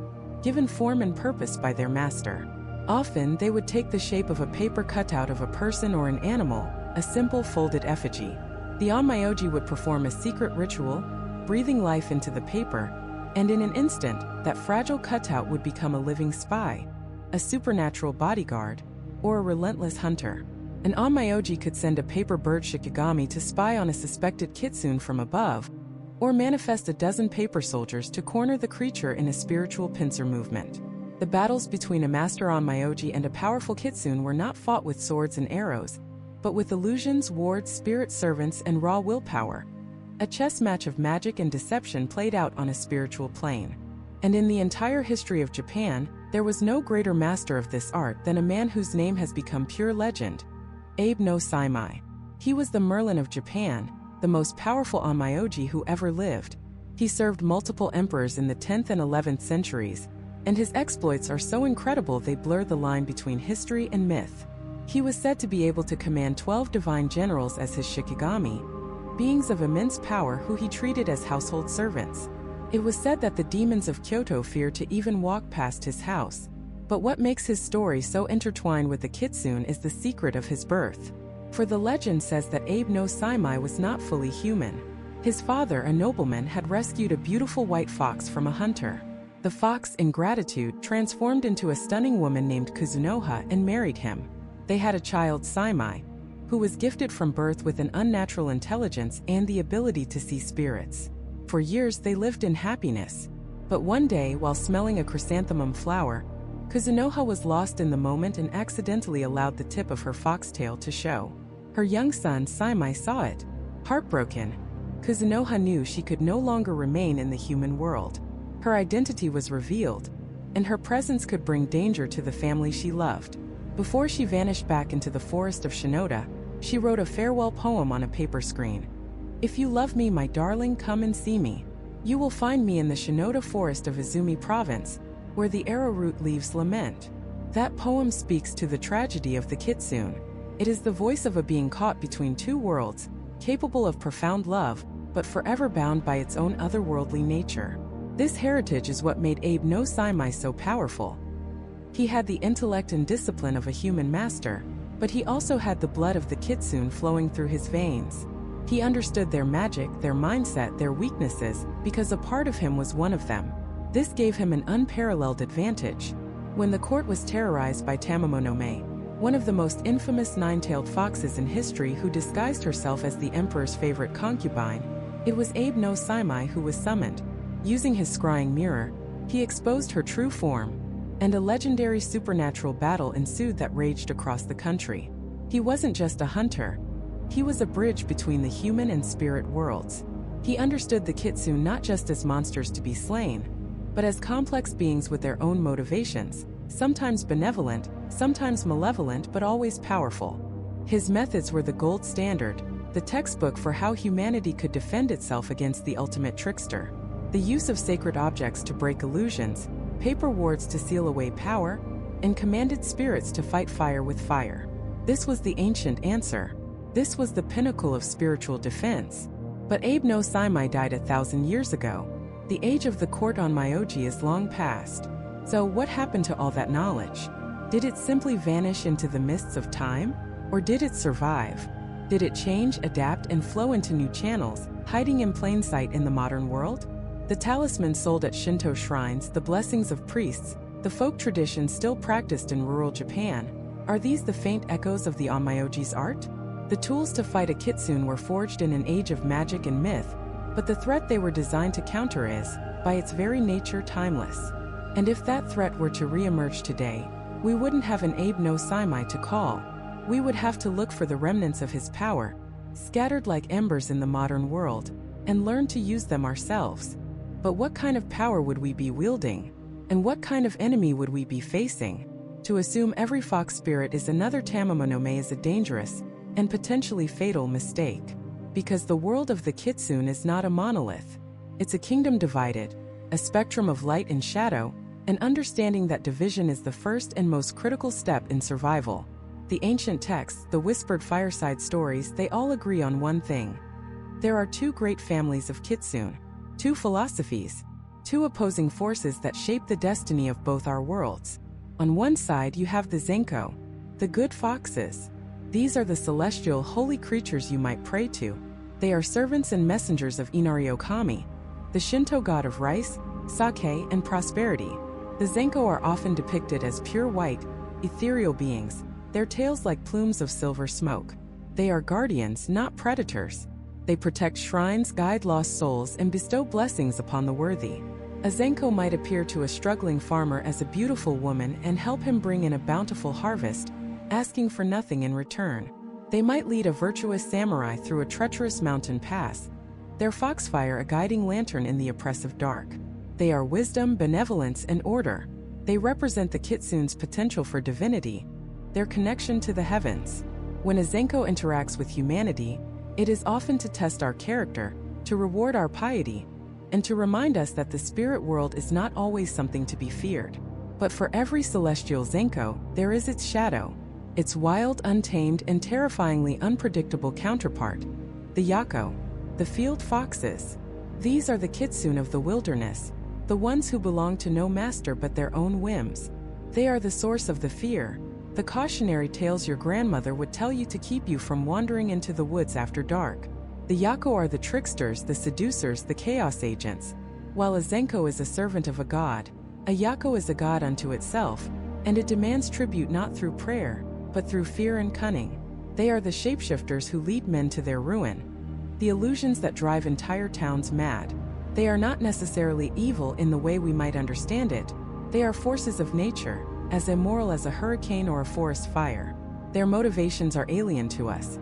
given form and purpose by their master. Often, they would take the shape of a paper cutout of a person or an animal, a simple folded effigy. The Onmyoji would perform a secret ritual, breathing life into the paper, and in an instant, that fragile cutout would become a living spy, a supernatural bodyguard, or a relentless hunter. An Onmyoji could send a paper bird Shikigami to spy on a suspected Kitsune from above, or manifest a dozen paper soldiers to corner the creature in a spiritual pincer movement. The battles between a master Onmyoji and a powerful Kitsune were not fought with swords and arrows, but with illusions, wards, spirit servants, and raw willpower. A chess match of magic and deception played out on a spiritual plane. And in the entire history of Japan, there was no greater master of this art than a man whose name has become pure legend, Abe no Saimai. He was the Merlin of Japan, the most powerful Onmyoji who ever lived. He served multiple emperors in the 10th and 11th centuries, and his exploits are so incredible they blur the line between history and myth. He was said to be able to command 12 divine generals as his Shikigami, beings of immense power who he treated as household servants. It was said that the demons of Kyoto feared to even walk past his house. But what makes his story so intertwined with the Kitsune is the secret of his birth. For the legend says that Abe no Saimai was not fully human. His father, a nobleman, had rescued a beautiful white fox from a hunter. The fox, in gratitude, transformed into a stunning woman named Kuzunoha and married him. They had a child, Saimai, who was gifted from birth with an unnatural intelligence and the ability to see spirits. For years they lived in happiness. But one day, while smelling a chrysanthemum flower, Kuzunoha was lost in the moment and accidentally allowed the tip of her foxtail to show. Her young son, Saimai, saw it. Heartbroken, Kuzunoha knew she could no longer remain in the human world. Her identity was revealed, and her presence could bring danger to the family she loved. Before she vanished back into the forest of Shinoda, she wrote a farewell poem on a paper screen. "If you love me, my darling, come and see me. You will find me in the Shinoda forest of Izumi province, where the arrowroot leaves lament." That poem speaks to the tragedy of the Kitsune. It is the voice of a being caught between two worlds, capable of profound love, but forever bound by its own otherworldly nature. This heritage is what made Abe no Saimai so powerful. He had the intellect and discipline of a human master, but he also had the blood of the Kitsune flowing through his veins. He understood their magic, their mindset, their weaknesses, because a part of him was one of them. This gave him an unparalleled advantage. When the court was terrorized by Tamamonome, one of the most infamous nine-tailed foxes in history who disguised herself as the emperor's favorite concubine, it was Abe no Saimai who was summoned. Using his scrying mirror, he exposed her true form, and a legendary supernatural battle ensued that raged across the country. He wasn't just a hunter. He was a bridge between the human and spirit worlds. He understood the Kitsune not just as monsters to be slain, but as complex beings with their own motivations, sometimes benevolent, sometimes malevolent, but always powerful. His methods were the gold standard, the textbook for how humanity could defend itself against the ultimate trickster. The use of sacred objects to break illusions, paper wards to seal away power, and commanded spirits to fight fire with fire. This was the ancient answer. This was the pinnacle of spiritual defense. But Abe no Saimai died 1,000 years ago. The age of the court Onmyoji is long past. So what happened to all that knowledge? Did it simply vanish into the mists of time? Or did it survive? Did it change, adapt, and flow into new channels, hiding in plain sight in the modern world? The talismans sold at Shinto shrines, the blessings of priests, the folk traditions still practiced in rural Japan, are these the faint echoes of the Onmyoji's art? The tools to fight a Kitsune were forged in an age of magic and myth, but the threat they were designed to counter is, by its very nature, timeless. And if that threat were to re-emerge today, we wouldn't have an Abe no Saimai to call. We would have to look for the remnants of his power, scattered like embers in the modern world, and learn to use them ourselves. But what kind of power would we be wielding? And what kind of enemy would we be facing? To assume every fox spirit is another Tamamonome is a dangerous and potentially fatal mistake. Because the world of the Kitsune is not a monolith. It's a kingdom divided, a spectrum of light and shadow, and understanding that division is the first and most critical step in survival. The ancient texts, the whispered fireside stories, they all agree on one thing. There are two great families of Kitsune, two philosophies, two opposing forces that shape the destiny of both our worlds. On one side you have the Zenko, the good foxes. These are the celestial holy creatures you might pray to. They are servants and messengers of Inari Okami, the Shinto god of rice, sake, and prosperity. The Zenko are often depicted as pure white, ethereal beings, their tails like plumes of silver smoke. They are guardians, not predators. They protect shrines, guide lost souls, and bestow blessings upon the worthy. A Zenko might appear to a struggling farmer as a beautiful woman and help him bring in a bountiful harvest, asking for nothing in return. They might lead a virtuous samurai through a treacherous mountain pass, their foxfire a guiding lantern in the oppressive dark. They are wisdom, benevolence, and order. They represent the Kitsune's potential for divinity, their connection to the heavens. When a Zenko interacts with humanity, it is often to test our character, to reward our piety, and to remind us that the spirit world is not always something to be feared. But for every celestial Zenko, there is its shadow, its wild, untamed, and terrifyingly unpredictable counterpart, the Yako, the field foxes. These are the Kitsune of the wilderness, the ones who belong to no master but their own whims. They are the source of the fear, the cautionary tales your grandmother would tell you to keep you from wandering into the woods after dark. The Yako are the tricksters, the seducers, the chaos agents. While a Zenko is a servant of a god, a Yako is a god unto itself, and it demands tribute not through prayer, but through fear and cunning. They are the shapeshifters who lead men to their ruin, the illusions that drive entire towns mad. They are not necessarily evil in the way we might understand it. They are forces of nature, as immoral as a hurricane or a forest fire. Their motivations are alien to us.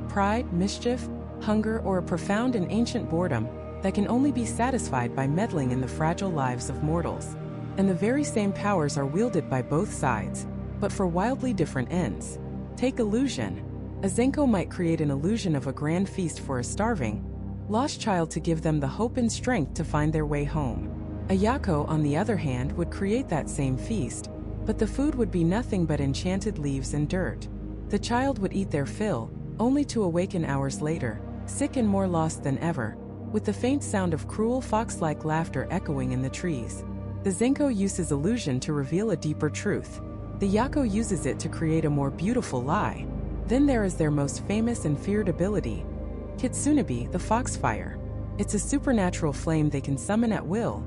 Pride, mischief, hunger, or a profound and ancient boredom that can only be satisfied by meddling in the fragile lives of mortals. And the very same powers are wielded by both sides, but for wildly different ends. Take illusion. A Zenko might create an illusion of a grand feast for a starving, lost child to give them the hope and strength to find their way home. A Yako, on the other hand, would create that same feast, but the food would be nothing but enchanted leaves and dirt. The child would eat their fill, only to awaken hours later, sick and more lost than ever, with the faint sound of cruel fox-like laughter echoing in the trees. The Zenko uses illusion to reveal a deeper truth. The Yako uses it to create a more beautiful lie. Then there is their most famous and feared ability, Kitsunebi, the foxfire. It's a supernatural flame they can summon at will,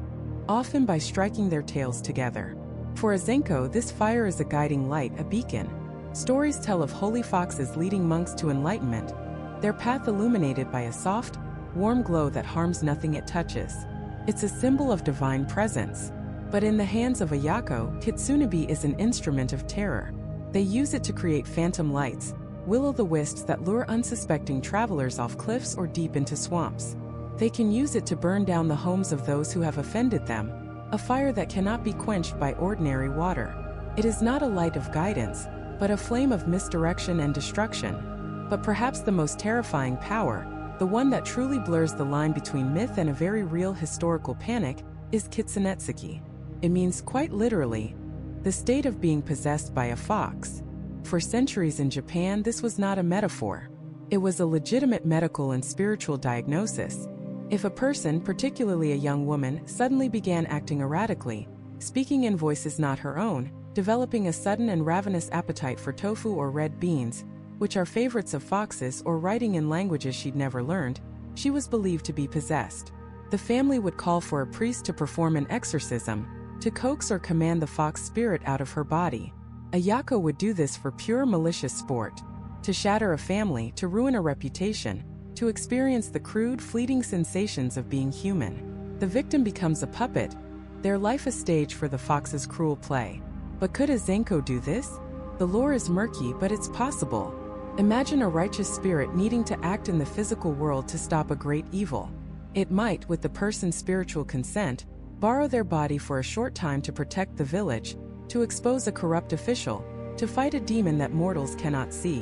often by striking their tails together. For a Zenko, this fire is a guiding light, a beacon. Stories tell of holy foxes leading monks to enlightenment, their path illuminated by a soft, warm glow that harms nothing it touches. It's a symbol of divine presence. But in the hands of a Yako, Kitsunebi is an instrument of terror. They use it to create phantom lights, will-o'-the-wisps that lure unsuspecting travelers off cliffs or deep into swamps. They can use it to burn down the homes of those who have offended them, a fire that cannot be quenched by ordinary water. It is not a light of guidance, but a flame of misdirection and destruction. But perhaps the most terrifying power, the one that truly blurs the line between myth and a very real historical panic, is Kitsunetsuki. It means, quite literally, the state of being possessed by a fox. For centuries in Japan, this was not a metaphor. It was a legitimate medical and spiritual diagnosis. If a person, particularly a young woman, suddenly began acting erratically, speaking in voices not her own, developing a sudden and ravenous appetite for tofu or red beans, which are favorites of foxes, or writing in languages she'd never learned, she was believed to be possessed. The family would call for a priest to perform an exorcism, to coax or command the fox spirit out of her body. A Yako would do this for pure malicious sport, to shatter a family, to ruin a reputation, to experience the crude, fleeting sensations of being human. The victim becomes a puppet, their life a stage for the fox's cruel play. But could a Zenko do this? The lore is murky, but it's possible. Imagine a righteous spirit needing to act in the physical world to stop a great evil. It might, with the person's spiritual consent, borrow their body for a short time to protect the village, to expose a corrupt official, to fight a demon that mortals cannot see.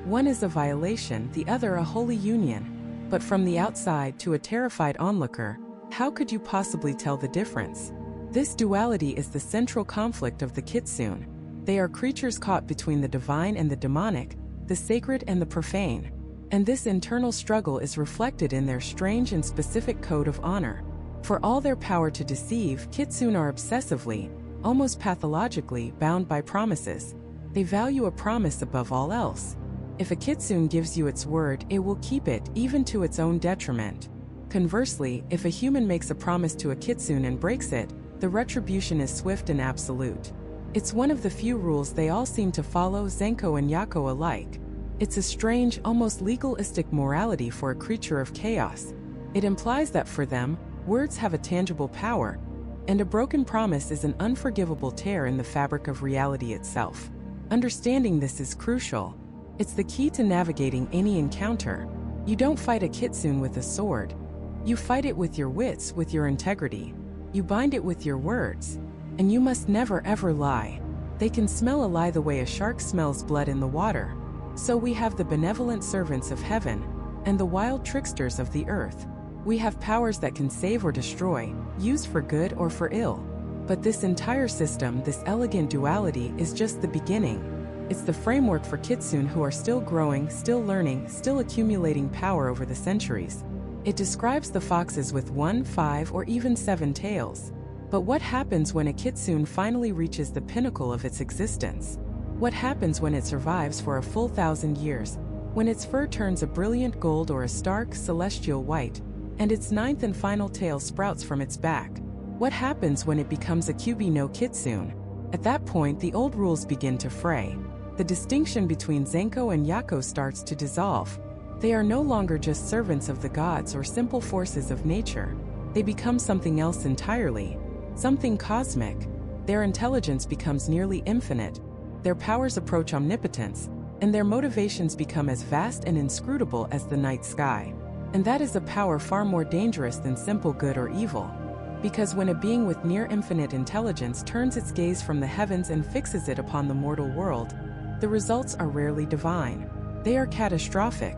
One is a violation, the other a holy union. But from the outside to a terrified onlooker, how could you possibly tell the difference? This duality is the central conflict of the Kitsune. They are creatures caught between the divine and the demonic, the sacred and the profane. And this internal struggle is reflected in their strange and specific code of honor. For all their power to deceive, Kitsune are obsessively, almost pathologically, bound by promises. They value a promise above all else. If a Kitsune gives you its word, it will keep it, even to its own detriment. Conversely, if a human makes a promise to a Kitsune and breaks it, the retribution is swift and absolute. It's one of the few rules they all seem to follow, Zenko and Yako alike. It's a strange, almost legalistic morality for a creature of chaos. It implies that for them, words have a tangible power, and a broken promise is an unforgivable tear in the fabric of reality itself. Understanding this is crucial. It's the key to navigating any encounter. You don't fight a Kitsune with a sword. You fight it with your wits, with your integrity. You bind it with your words. And you must never ever lie. They can smell a lie the way a shark smells blood in the water. So we have the benevolent servants of heaven, and the wild tricksters of the earth. We have powers that can save or destroy, used for good or for ill. But this entire system, this elegant duality, is just the beginning. It's the framework for Kitsune who are still growing, still learning, still accumulating power over the centuries. It describes the foxes with 1, 5, or even 7 tails. But what happens when a Kitsune finally reaches the pinnacle of its existence? What happens when it survives for a full 1,000 years, when its fur turns a brilliant gold or a stark, celestial white, and its 9th and final tail sprouts from its back? What happens when it becomes a Kyubi no Kitsune? At that point, the old rules begin to fray. The distinction between Zenko and Yako starts to dissolve. They are no longer just servants of the gods or simple forces of nature. They become something else entirely, something cosmic. Their intelligence becomes nearly infinite. Their powers approach omnipotence, and their motivations become as vast and inscrutable as the night sky. And that is a power far more dangerous than simple good or evil. Because when a being with near infinite intelligence turns its gaze from the heavens and fixes it upon the mortal world, the results are rarely divine. They are catastrophic.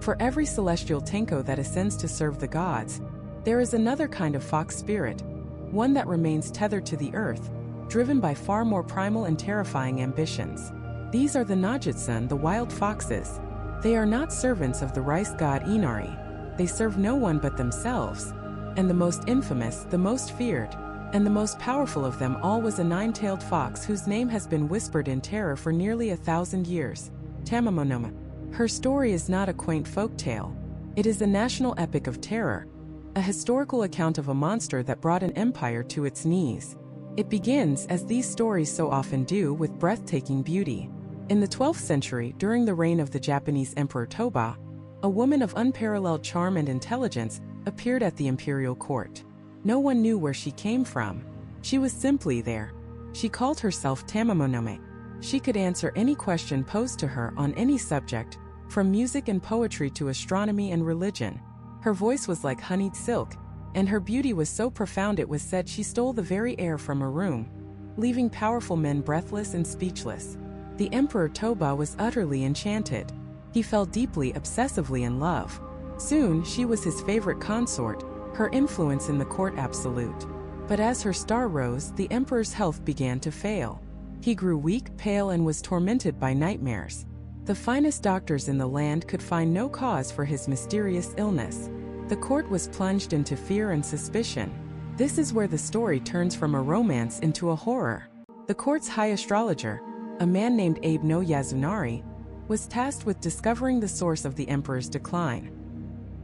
For every celestial Tenko that ascends to serve the gods, there is another kind of fox spirit, one that remains tethered to the earth, driven by far more primal and terrifying ambitions. These are the Najitsun, the wild foxes. They are not servants of the rice god Inari. They serve no one but themselves. And the most infamous, the most feared, and the most powerful of them all was a 9-tailed fox whose name has been whispered in terror for nearly 1,000 years, Tamamonoma. Her story is not a quaint folk tale. It is a national epic of terror, a historical account of a monster that brought an empire to its knees. It begins, as these stories so often do, with breathtaking beauty. In the 12th century, during the reign of the Japanese Emperor Toba, a woman of unparalleled charm and intelligence appeared at the imperial court. No one knew where she came from. She was simply there. She called herself Tamamonome. She could answer any question posed to her on any subject, from music and poetry to astronomy and religion. Her voice was like honeyed silk, and her beauty was so profound it was said she stole the very air from a room, leaving powerful men breathless and speechless. The Emperor Toba was utterly enchanted. He fell deeply, obsessively in love. Soon, she was his favorite consort, her influence in the court absolute. But as her star rose, the emperor's health began to fail. He grew weak, pale, and was tormented by nightmares. The finest doctors in the land could find no cause for his mysterious illness. The court was plunged into fear and suspicion. This is where the story turns from a romance into a horror. The court's high astrologer, a man named Abe no Yazunari, was tasked with discovering the source of the emperor's decline.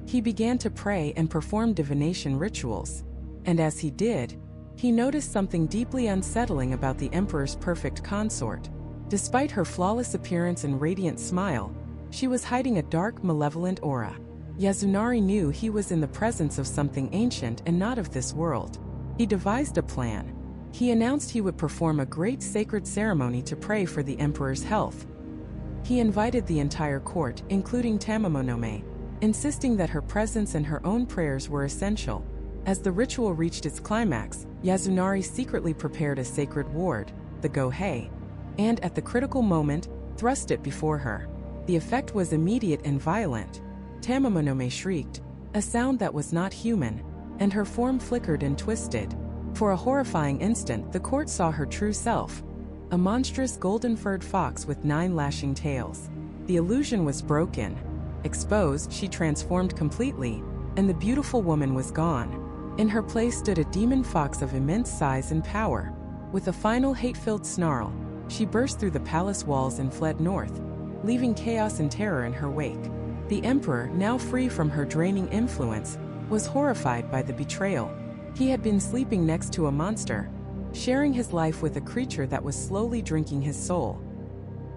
He began to pray and perform divination rituals. And as he did, he noticed something deeply unsettling about the emperor's perfect consort. Despite her flawless appearance and radiant smile, she was hiding a dark, malevolent aura. Yazunari knew he was in the presence of something ancient and not of this world. He devised a plan. He announced he would perform a great sacred ceremony to pray for the emperor's health. He invited the entire court, including Tamamonome, insisting that her presence and her own prayers were essential. As the ritual reached its climax, Yazunari secretly prepared a sacred ward, the gohei, and at the critical moment, thrust it before her. The effect was immediate and violent. Tamamonome shrieked, a sound that was not human, and her form flickered and twisted. For a horrifying instant, the court saw her true self, a monstrous golden-furred fox with 9 lashing tails. The illusion was broken. Exposed, she transformed completely, and the beautiful woman was gone. In her place stood a demon fox of immense size and power. With a final hate-filled snarl, she burst through the palace walls and fled north, leaving chaos and terror in her wake. The emperor, now free from her draining influence, was horrified by the betrayal. He had been sleeping next to a monster, sharing his life with a creature that was slowly drinking his soul.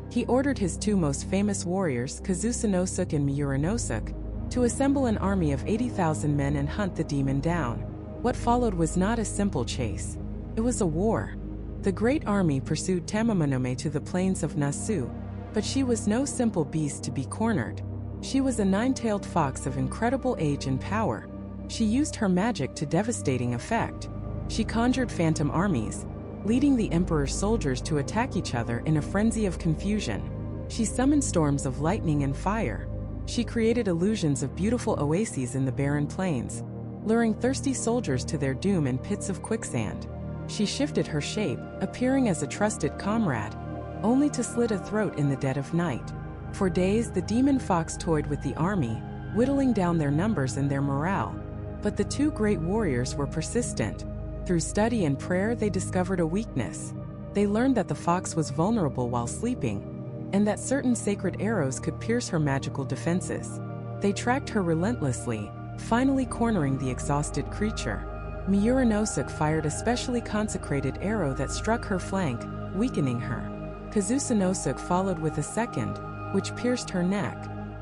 He ordered his 2 most famous warriors, Kazusanosuk and Miuranosuk, to assemble an army of 80,000 men and hunt the demon down. What followed was not a simple chase. It was a war. The great army pursued Tamamonome to the plains of Nasu, but she was no simple beast to be cornered. She was a 9-tailed fox of incredible age and power. She used her magic to devastating effect. She conjured phantom armies, leading the emperor's soldiers to attack each other in a frenzy of confusion. She summoned storms of lightning and fire. She created illusions of beautiful oases in the barren plains, luring thirsty soldiers to their doom in pits of quicksand. She shifted her shape, appearing as a trusted comrade, only to slit a throat in the dead of night. For days, the demon fox toyed with the army, whittling down their numbers and their morale. But the 2 great warriors were persistent. Through study and prayer, they discovered a weakness. They learned that the fox was vulnerable while sleeping, and that certain sacred arrows could pierce her magical defenses. They tracked her relentlessly, finally cornering the exhausted creature. Miuranosuk fired a specially consecrated arrow that struck her flank, weakening her. Kazusanosuk followed with a second, which pierced her neck.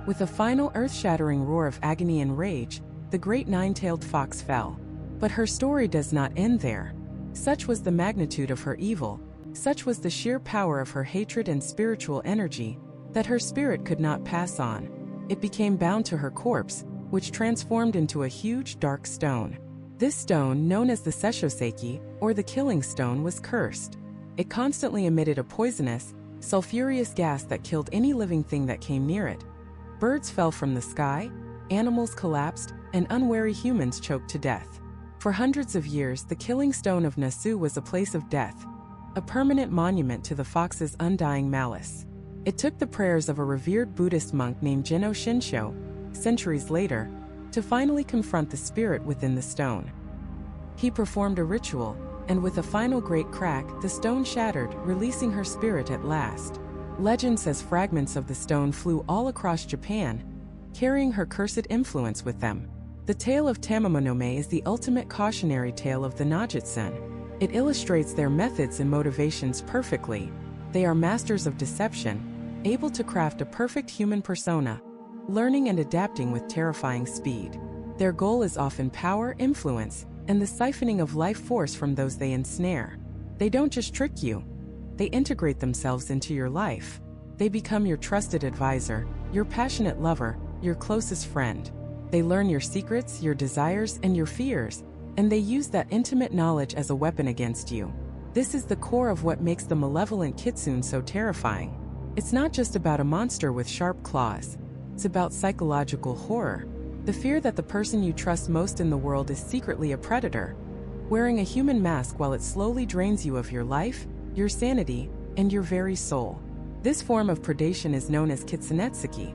With a final earth-shattering roar of agony and rage, the great 9-tailed fox fell. But her story does not end there. Such was the magnitude of her evil, such was the sheer power of her hatred and spiritual energy, that her spirit could not pass on. It became bound to her corpse, which transformed into a huge dark stone. This stone, known as the Seshoseiki, or the Killing Stone, was cursed. It constantly emitted a poisonous, sulfurous gas that killed any living thing that came near it. Birds fell from the sky, animals collapsed, and unwary humans choked to death. For hundreds of years, the Killing Stone of Nasu was a place of death, a permanent monument to the fox's undying malice. It took the prayers of a revered Buddhist monk named Jino Shinsho, centuries later, to finally confront the spirit within the stone. He performed a ritual, and with a final great crack, the stone shattered, releasing her spirit at last. Legend says fragments of the stone flew all across Japan, carrying her cursed influence with them. The tale of Tamamonome is the ultimate cautionary tale of the Najitsun. It illustrates their methods and motivations perfectly. They are masters of deception, able to craft a perfect human persona, learning and adapting with terrifying speed. Their goal is often power, influence, and the siphoning of life force from those they ensnare. They don't just trick you. They integrate themselves into your life. They become your trusted advisor, your passionate lover, your closest friend. They learn your secrets, your desires, and your fears, and they use that intimate knowledge as a weapon against you. This is the core of what makes the malevolent Kitsune so terrifying. It's not just about a monster with sharp claws. It's about psychological horror. The fear that the person you trust most in the world is secretly a predator, wearing a human mask while it slowly drains you of your life, your sanity, and your very soul. This form of predation is known as Kitsunetsuki,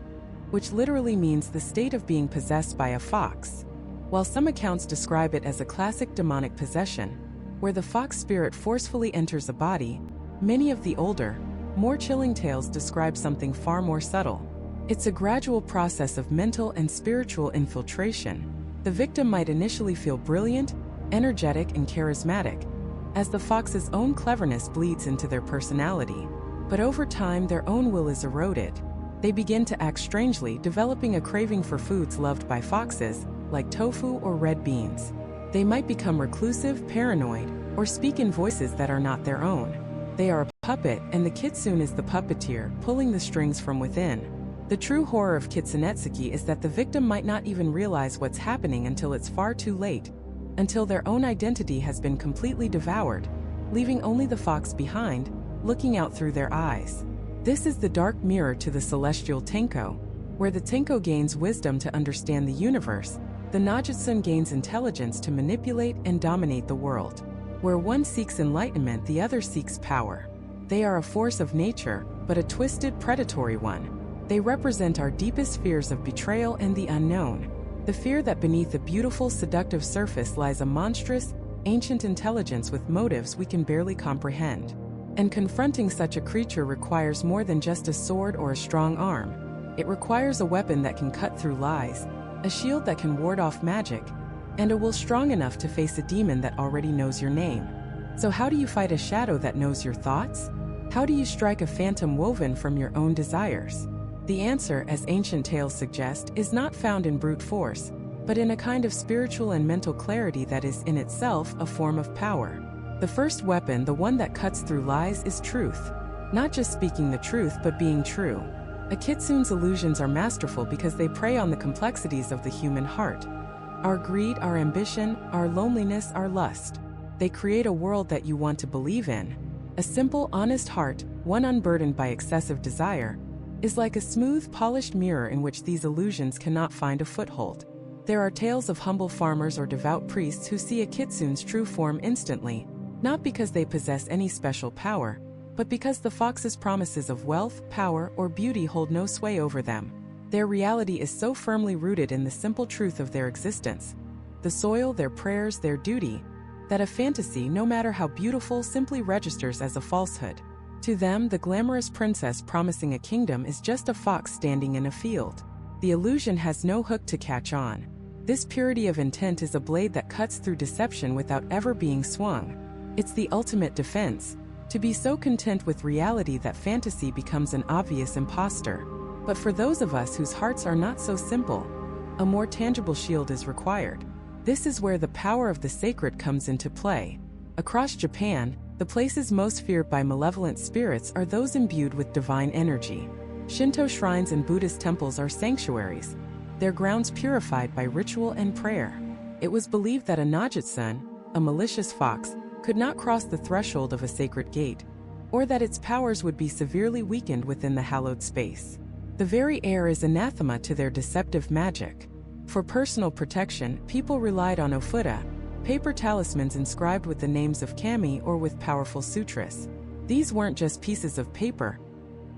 which literally means the state of being possessed by a fox. While some accounts describe it as a classic demonic possession, where the fox spirit forcefully enters a body, many of the older, more chilling tales describe something far more subtle. It's a gradual process of mental and spiritual infiltration. The victim might initially feel brilliant, energetic, and charismatic, as the fox's own cleverness bleeds into their personality. But over time, their own will is eroded. They begin to act strangely, developing a craving for foods loved by foxes, like tofu or red beans. They might become reclusive, paranoid, or speak in voices that are not their own. They are a puppet, and the kitsune is the puppeteer, pulling the strings from within. The true horror of Kitsunetsuki is that the victim might not even realize what's happening until it's far too late, until their own identity has been completely devoured. leaving only the fox behind, looking out through their eyes. This is the dark mirror to the celestial Tenko. Where the Tenko gains wisdom to understand the universe, the Najitsun gains intelligence to manipulate and dominate the world. Where one seeks enlightenment, the other seeks power. They are a force of nature, but a twisted, predatory one. They represent our deepest fears of betrayal and the unknown. The fear that beneath the beautiful, seductive surface lies a monstrous, ancient intelligence with motives we can barely comprehend. And confronting such a creature requires more than just a sword or a strong arm. It requires a weapon that can cut through lies, a shield that can ward off magic, and a will strong enough to face a demon that already knows your name. So how do you fight a shadow that knows your thoughts? How do you strike a phantom woven from your own desires? The answer, as ancient tales suggest, is not found in brute force, but in a kind of spiritual and mental clarity that is in itself a form of power. The first weapon, the one that cuts through lies, is truth. Not just speaking the truth, but being true. A kitsune's illusions are masterful because they prey on the complexities of the human heart. Our greed, our ambition, our loneliness, our lust. They create a world that you want to believe in. A simple, honest heart, one unburdened by excessive desire, is like a smooth, polished mirror in which these illusions cannot find a foothold. There are tales of humble farmers or devout priests who see a kitsune's true form instantly, not because they possess any special power, but because the fox's promises of wealth, power, or beauty hold no sway over them. Their reality is so firmly rooted in the simple truth of their existence, the soil, their prayers, their duty, that a fantasy, no matter how beautiful, simply registers as a falsehood. To them, the glamorous princess promising a kingdom is just a fox standing in a field. The illusion has no hook to catch on. This purity of intent is a blade that cuts through deception without ever being swung. It's the ultimate defense, to be so content with reality that fantasy becomes an obvious imposter. But for those of us whose hearts are not so simple, a more tangible shield is required. This is where the power of the sacred comes into play. Across Japan, the places most feared by malevolent spirits are those imbued with divine energy. Shinto shrines and Buddhist temples are sanctuaries, their grounds purified by ritual and prayer. It was believed that a Najitsun, a malicious fox, could not cross the threshold of a sacred gate, or that its powers would be severely weakened within the hallowed space. The very air is anathema to their deceptive magic. For personal protection, people relied on ofuda, paper talismans inscribed with the names of kami or with powerful sutras. These weren't just pieces of paper.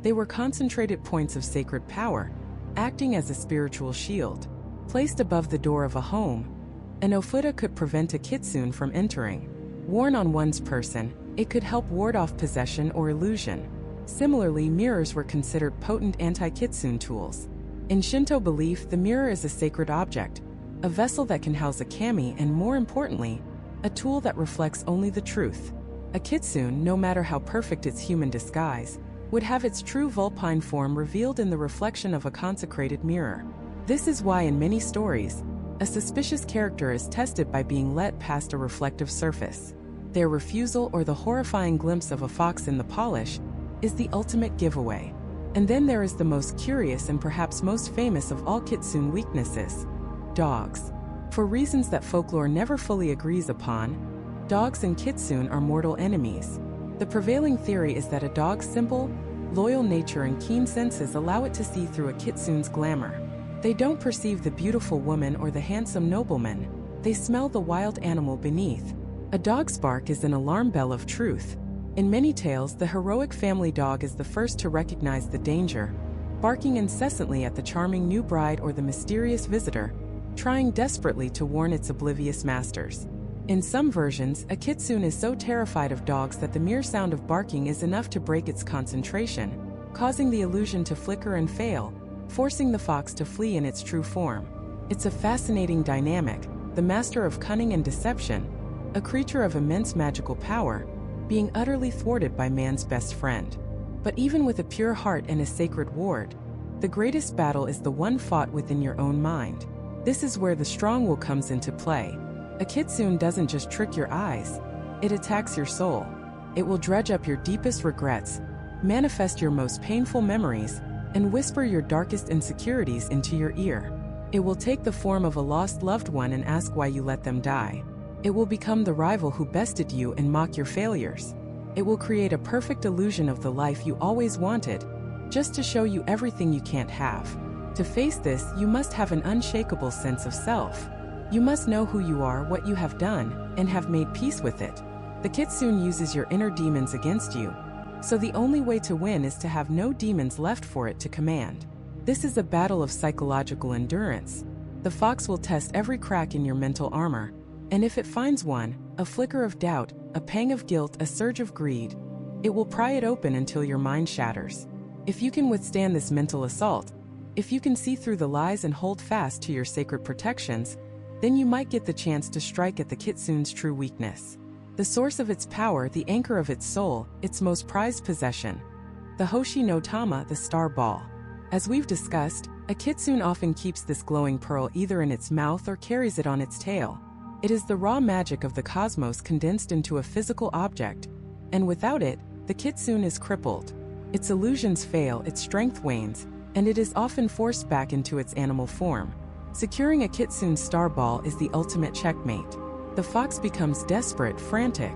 They were concentrated points of sacred power, acting as a spiritual shield. Placed above the door of a home, an ofuda could prevent a kitsune from entering. Worn on one's person, it could help ward off possession or illusion. Similarly, mirrors were considered potent anti-kitsune tools. In Shinto belief, the mirror is a sacred object, a vessel that can house a kami and, more importantly, a tool that reflects only the truth. A kitsune, no matter how perfect its human disguise, would have its true vulpine form revealed in the reflection of a consecrated mirror. This is why in many stories, a suspicious character is tested by being let past a reflective surface. Their refusal, or the horrifying glimpse of a fox in the polish, is the ultimate giveaway. And then there is the most curious and perhaps most famous of all kitsune weaknesses: dogs. For reasons that folklore never fully agrees upon, dogs and kitsune are mortal enemies. The prevailing theory is that a dog's simple, loyal nature and keen senses allow it to see through a kitsune's glamour. They don't perceive the beautiful woman or the handsome nobleman, they smell the wild animal beneath. A dog's bark is an alarm bell of truth. In many tales, the heroic family dog is the first to recognize the danger, barking incessantly at the charming new bride or the mysterious visitor, trying desperately to warn its oblivious masters. In some versions, a kitsune is so terrified of dogs that the mere sound of barking is enough to break its concentration, causing the illusion to flicker and fail, forcing the fox to flee in its true form. It's a fascinating dynamic, the master of cunning and deception, a creature of immense magical power, being utterly thwarted by man's best friend. But even with a pure heart and a sacred ward, the greatest battle is the one fought within your own mind. This is where the strong will comes into play. A kitsune doesn't just trick your eyes, it attacks your soul. It will dredge up your deepest regrets, manifest your most painful memories, and whisper your darkest insecurities into your ear. It will take the form of a lost loved one and ask why you let them die. It will become the rival who bested you and mock your failures. It will create a perfect illusion of the life you always wanted, just to show you everything you can't have. To face this, you must have an unshakable sense of self. You must know who you are, what you have done, and have made peace with it. The Kitsune uses your inner demons against you, so the only way to win is to have no demons left for it to command. This is a battle of psychological endurance. The fox will test every crack in your mental armor, and if it finds one, a flicker of doubt, a pang of guilt, a surge of greed, it will pry it open until your mind shatters. If you can withstand this mental assault, if you can see through the lies and hold fast to your sacred protections, then you might get the chance to strike at the Kitsune's true weakness. The source of its power, the anchor of its soul, its most prized possession. The Hoshi no Tama, the star ball. As we've discussed, a Kitsune often keeps this glowing pearl either in its mouth or carries it on its tail. It is the raw magic of the cosmos condensed into a physical object, and without it, the Kitsune is crippled. Its illusions fail, its strength wanes, and it is often forced back into its animal form. Securing a Kitsune's star ball is the ultimate checkmate. The fox becomes desperate, frantic.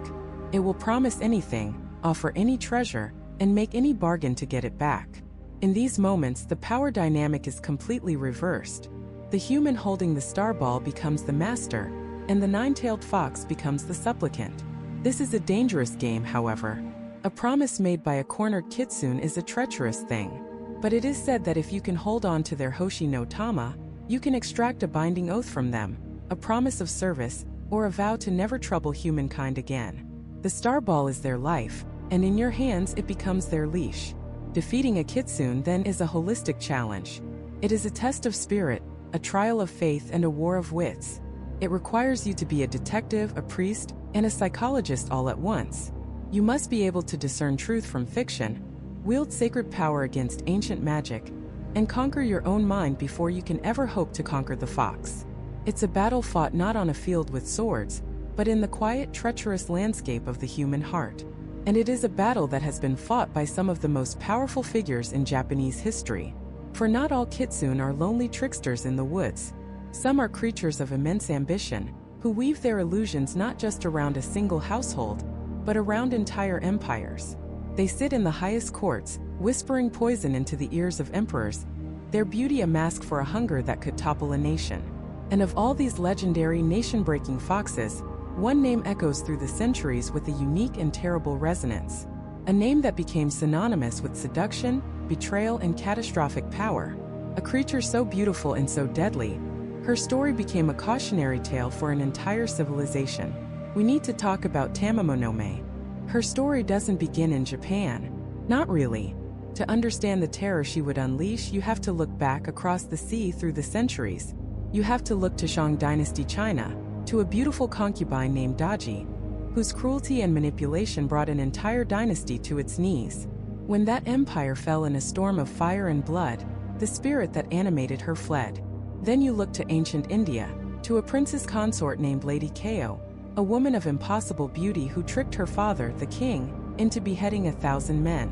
It will promise anything, offer any treasure, and make any bargain to get it back. In these moments, the power dynamic is completely reversed. The human holding the star ball becomes the master, and the nine-tailed fox becomes the supplicant. This is a dangerous game, however. A promise made by a cornered Kitsune is a treacherous thing. But it is said that if you can hold on to their Hoshi no Tama, you can extract a binding oath from them, a promise of service, or a vow to never trouble humankind again. The star ball is their life, and in your hands it becomes their leash. Defeating a Kitsune then is a holistic challenge. It is a test of spirit, a trial of faith, and a war of wits. It requires you to be a detective, a priest, and a psychologist all at once. You must be able to discern truth from fiction, wield sacred power against ancient magic, and conquer your own mind before you can ever hope to conquer the fox. It's a battle fought not on a field with swords, but in the quiet, treacherous landscape of the human heart. And it is a battle that has been fought by some of the most powerful figures in Japanese history. For not all Kitsune are lonely tricksters in the woods. Some are creatures of immense ambition, who weave their illusions not just around a single household, but around entire empires. They sit in the highest courts, whispering poison into the ears of emperors, their beauty a mask for a hunger that could topple a nation. And of all these legendary nation-breaking foxes, one name echoes through the centuries with a unique and terrible resonance. A name that became synonymous with seduction, betrayal, and catastrophic power. A creature so beautiful and so deadly, her story became a cautionary tale for an entire civilization. We need to talk about Tamamonome. Her story doesn't begin in Japan. Not really. To understand the terror she would unleash, you have to look back across the sea through the centuries. You have to look to Shang Dynasty China, to a beautiful concubine named Daji, whose cruelty and manipulation brought an entire dynasty to its knees. When that empire fell in a storm of fire and blood, the spirit that animated her fled. Then you look to ancient India, to a princess consort named Lady Kao, a woman of impossible beauty who tricked her father, the king, into beheading 1,000 men.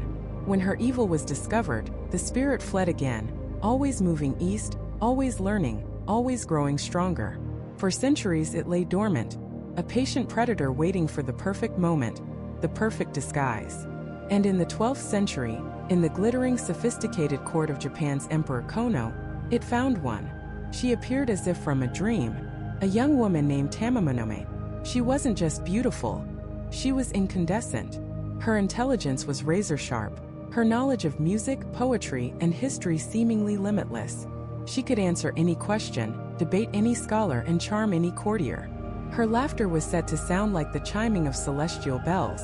When her evil was discovered, the spirit fled again, always moving east, always learning, always growing stronger. For centuries it lay dormant, a patient predator waiting for the perfect moment, the perfect disguise. And in the 12th century, in the glittering, sophisticated court of Japan's Emperor Kono, it found one. She appeared as if from a dream, a young woman named Tamamonome. She wasn't just beautiful, she was incandescent. Her intelligence was razor-sharp, her knowledge of music, poetry, and history seemingly limitless. She could answer any question, debate any scholar, and charm any courtier. Her laughter was said to sound like the chiming of celestial bells.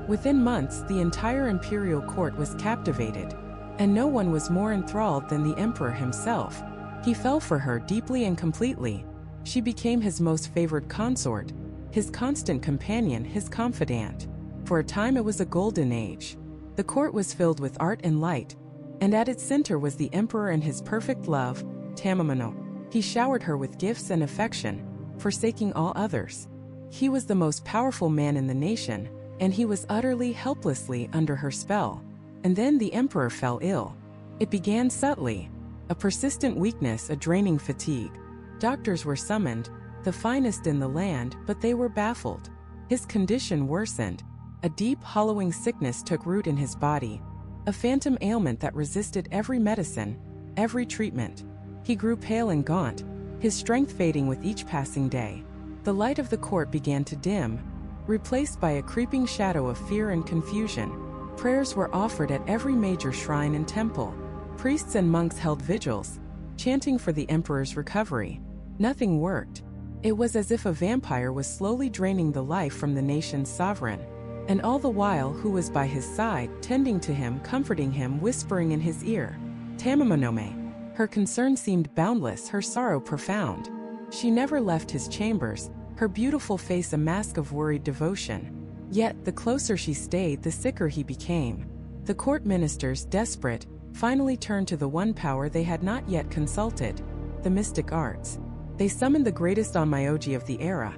Within months, the entire imperial court was captivated, and no one was more enthralled than the emperor himself. He fell for her deeply and completely. She became his most favored consort, his constant companion, his confidant. For a time it was a golden age. The court was filled with art and light, and at its center was the emperor and his perfect love, Tamamono. He showered her with gifts and affection, forsaking all others. He was the most powerful man in the nation, and he was utterly, helplessly under her spell. And then the emperor fell ill. It began subtly. A persistent weakness, a draining fatigue. Doctors were summoned, the finest in the land, but they were baffled. His condition worsened. A deep, hollowing sickness took root in his body, a phantom ailment that resisted every medicine, every treatment. He grew pale and gaunt, his strength fading with each passing day. The light of the court began to dim, replaced by a creeping shadow of fear and confusion. Prayers were offered at every major shrine and temple. Priests and monks held vigils, chanting for the emperor's recovery. Nothing worked. It was as if a vampire was slowly draining the life from the nation's sovereign. And all the while, who was by his side, tending to him, comforting him, whispering in his ear? Tamamonome. Her concern seemed boundless, her sorrow profound. She never left his chambers, her beautiful face a mask of worried devotion. Yet, the closer she stayed, the sicker he became. The court ministers, desperate, finally turned to the one power they had not yet consulted, the mystic arts. They summoned the greatest onmyoji of the era,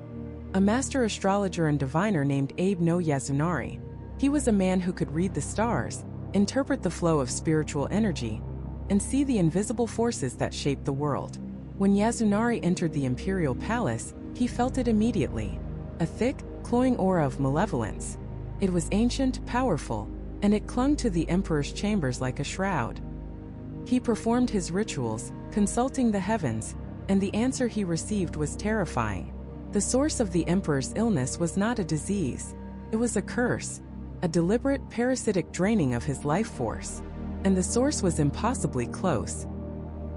a master astrologer and diviner named Abe no Yazunari. He was a man who could read the stars, interpret the flow of spiritual energy, and see the invisible forces that shaped the world. When Yazunari entered the imperial palace, he felt it immediately, a thick, cloying aura of malevolence. It was ancient, powerful, and it clung to the emperor's chambers like a shroud. He performed his rituals, consulting the heavens, and the answer he received was terrifying. The source of the emperor's illness was not a disease. It was a curse, a deliberate, parasitic draining of his life force. And the source was impossibly close.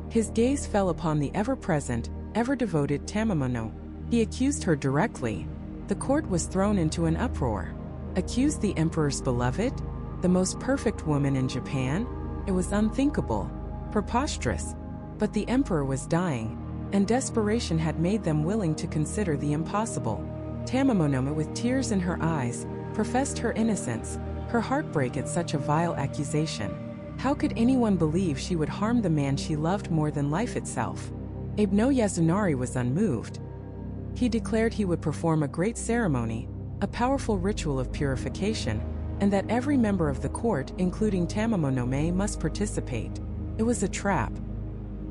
His gaze fell upon the ever-present, ever-devoted Tamamono. He accused her directly. The court was thrown into an uproar. Accused the emperor's beloved? The most perfect woman in Japan? It was unthinkable, preposterous. But the emperor was dying, and desperation had made them willing to consider the impossible. Tamamonoma, with tears in her eyes, professed her innocence, her heartbreak at such a vile accusation. How could anyone believe she would harm the man she loved more than life itself? Abe no Yazunari was unmoved. He declared he would perform a great ceremony, a powerful ritual of purification, and that every member of the court, including Tamamonome, must participate. It was a trap.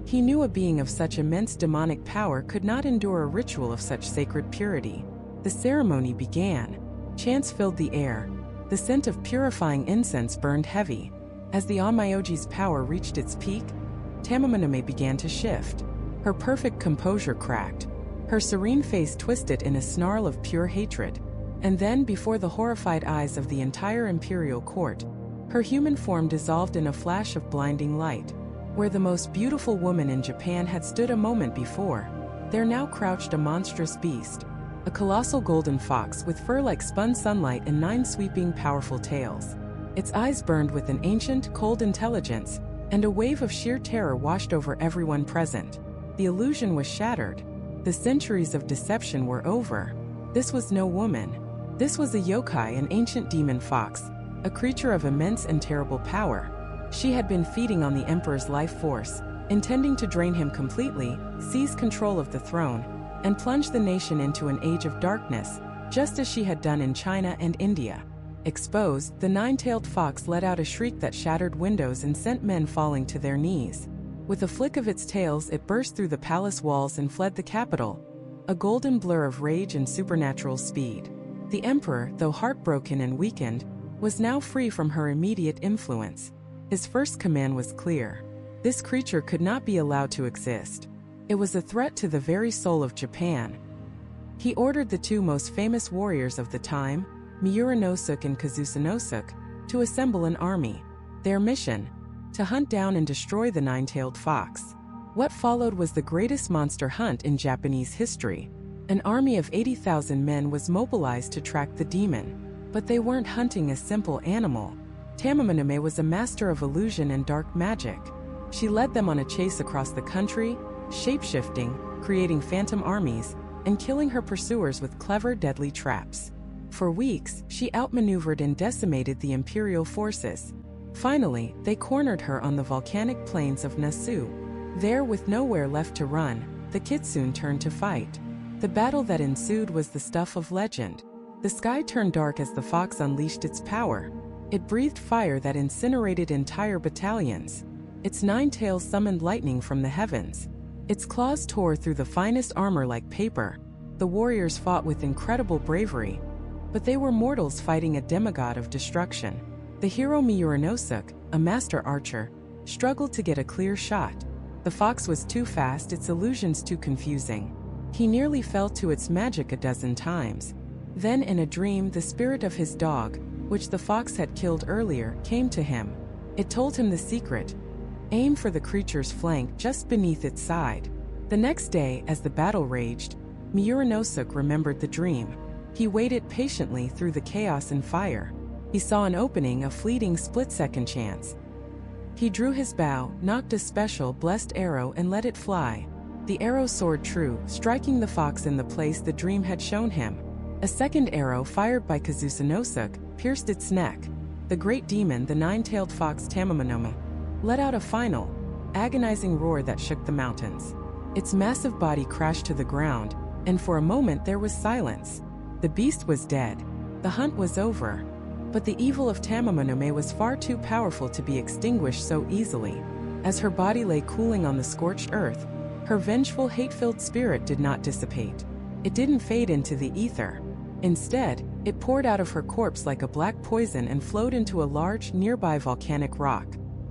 He knew a being of such immense demonic power could not endure a ritual of such sacred purity. The ceremony began. Chants filled the air. The scent of purifying incense burned heavy. As the onmyoji's power reached its peak, Tamamonome began to shift. Her perfect composure cracked. Her serene face twisted in a snarl of pure hatred. And then, before the horrified eyes of the entire imperial court, her human form dissolved in a flash of blinding light. Where the most beautiful woman in Japan had stood a moment before, there now crouched a monstrous beast, a colossal golden fox with fur like spun sunlight and 9 sweeping, powerful tails. Its eyes burned with an ancient, cold intelligence, and a wave of sheer terror washed over everyone present. The illusion was shattered. The centuries of deception were over. This was no woman. This was a yokai, an ancient demon fox, a creature of immense and terrible power. She had been feeding on the emperor's life force, intending to drain him completely, seize control of the throne, and plunge the nation into an age of darkness, just as she had done in China and India. Exposed, the 9-tailed fox let out a shriek that shattered windows and sent men falling to their knees. With a flick of its tails, it burst through the palace walls and fled the capital, a golden blur of rage and supernatural speed. The emperor, though heartbroken and weakened, was now free from her immediate influence. His first command was clear. This creature could not be allowed to exist. It was a threat to the very soul of Japan. He ordered the 2 most famous warriors of the time, Miura-no-suke and Kazusa-no-suke, to assemble an army. Their mission: to hunt down and destroy the 9-tailed fox. What followed was the greatest monster hunt in Japanese history. An army of 80,000 men was mobilized to track the demon. But they weren't hunting a simple animal. Tamamonome was a master of illusion and dark magic. She led them on a chase across the country, shapeshifting, creating phantom armies, and killing her pursuers with clever, deadly traps. For weeks, she outmaneuvered and decimated the imperial forces. Finally, they cornered her on the volcanic plains of Nasu. There, with nowhere left to run, the Kitsune turned to fight. The battle that ensued was the stuff of legend. The sky turned dark as the fox unleashed its power. It breathed fire that incinerated entire battalions. Its 9 tails summoned lightning from the heavens. Its claws tore through the finest armor like paper, The warriors fought with incredible bravery, but they were mortals fighting a demigod of destruction. The hero Mythological, a master archer, struggled to get a clear shot. The fox was too fast, its illusions too confusing. He nearly fell to its magic a dozen times. Then in a dream, the spirit of his dog, which the fox had killed earlier, came to him. It told him the secret: aim for the creature's flank just beneath its side. The next day, as the battle raged, Mythological remembered the dream. He waited patiently through the chaos and fire. He saw an opening, a fleeting split-second chance. He drew his bow, nocked a special blessed arrow and let it fly. The arrow soared true, striking the fox in the place the dream had shown him. A second arrow, fired by Kitsunebi, pierced its neck. The great demon, the nine-tailed fox Tamamanomo, let out a final, agonizing roar that shook the mountains. Its massive body crashed to the ground, and for a moment there was silence. The beast was dead. The hunt was over. But the evil of Tamamanomo was far too powerful to be extinguished so easily. As her body lay cooling on the scorched earth, her vengeful, hate-filled spirit did not dissipate. It didn't fade into the ether. Instead, it poured out of her corpse like a black poison and flowed into a large, nearby volcanic rock.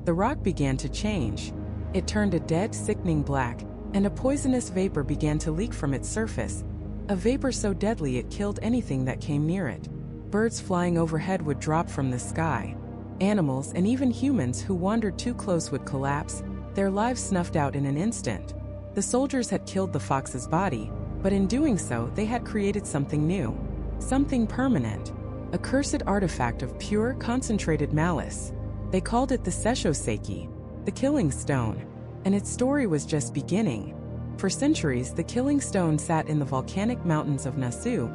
The rock began to change. It turned a dead, sickening black, and a poisonous vapor began to leak from its surface. A vapor so deadly it killed anything that came near it. Birds flying overhead would drop from the sky. Animals and even humans who wandered too close would collapse, their lives snuffed out in an instant. The soldiers had killed the fox's body, but in doing so they had created something new. Something permanent. A cursed artifact of pure, concentrated malice. They called it the shapeshifting, the killing stone. And its story was just beginning. For centuries, the killing stone sat in the volcanic mountains of Nasu,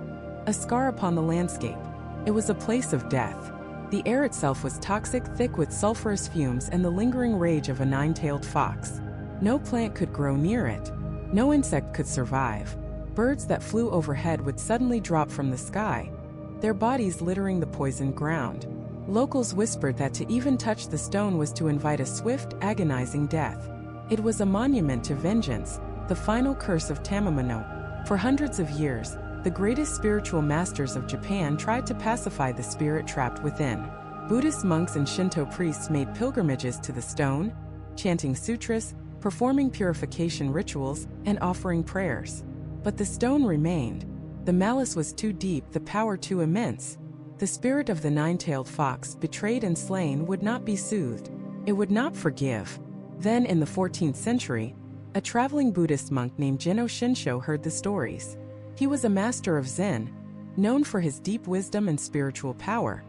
a scar upon the landscape. It was a place of death. The air itself was toxic, thick with sulfurous fumes and the lingering rage of a nine-tailed fox. No plant could grow near it. No insect could survive. Birds that flew overhead would suddenly drop from the sky, their bodies littering the poisoned ground. Locals whispered that to even touch the stone was to invite a swift, agonizing death. It was a monument to vengeance, the final curse of Tamamanomo. For hundreds of years, the greatest spiritual masters of Japan tried to pacify the spirit trapped within. Buddhist monks and Shinto priests made pilgrimages to the stone, chanting sutras, performing purification rituals, and offering prayers. But the stone remained. The malice was too deep, the power too immense. The spirit of the nine-tailed fox, betrayed and slain, would not be soothed. It would not forgive. Then, in the 14th century, a traveling Buddhist monk named Jeno Shinsho heard the stories. He was a master of Zen, known for his deep wisdom and spiritual power.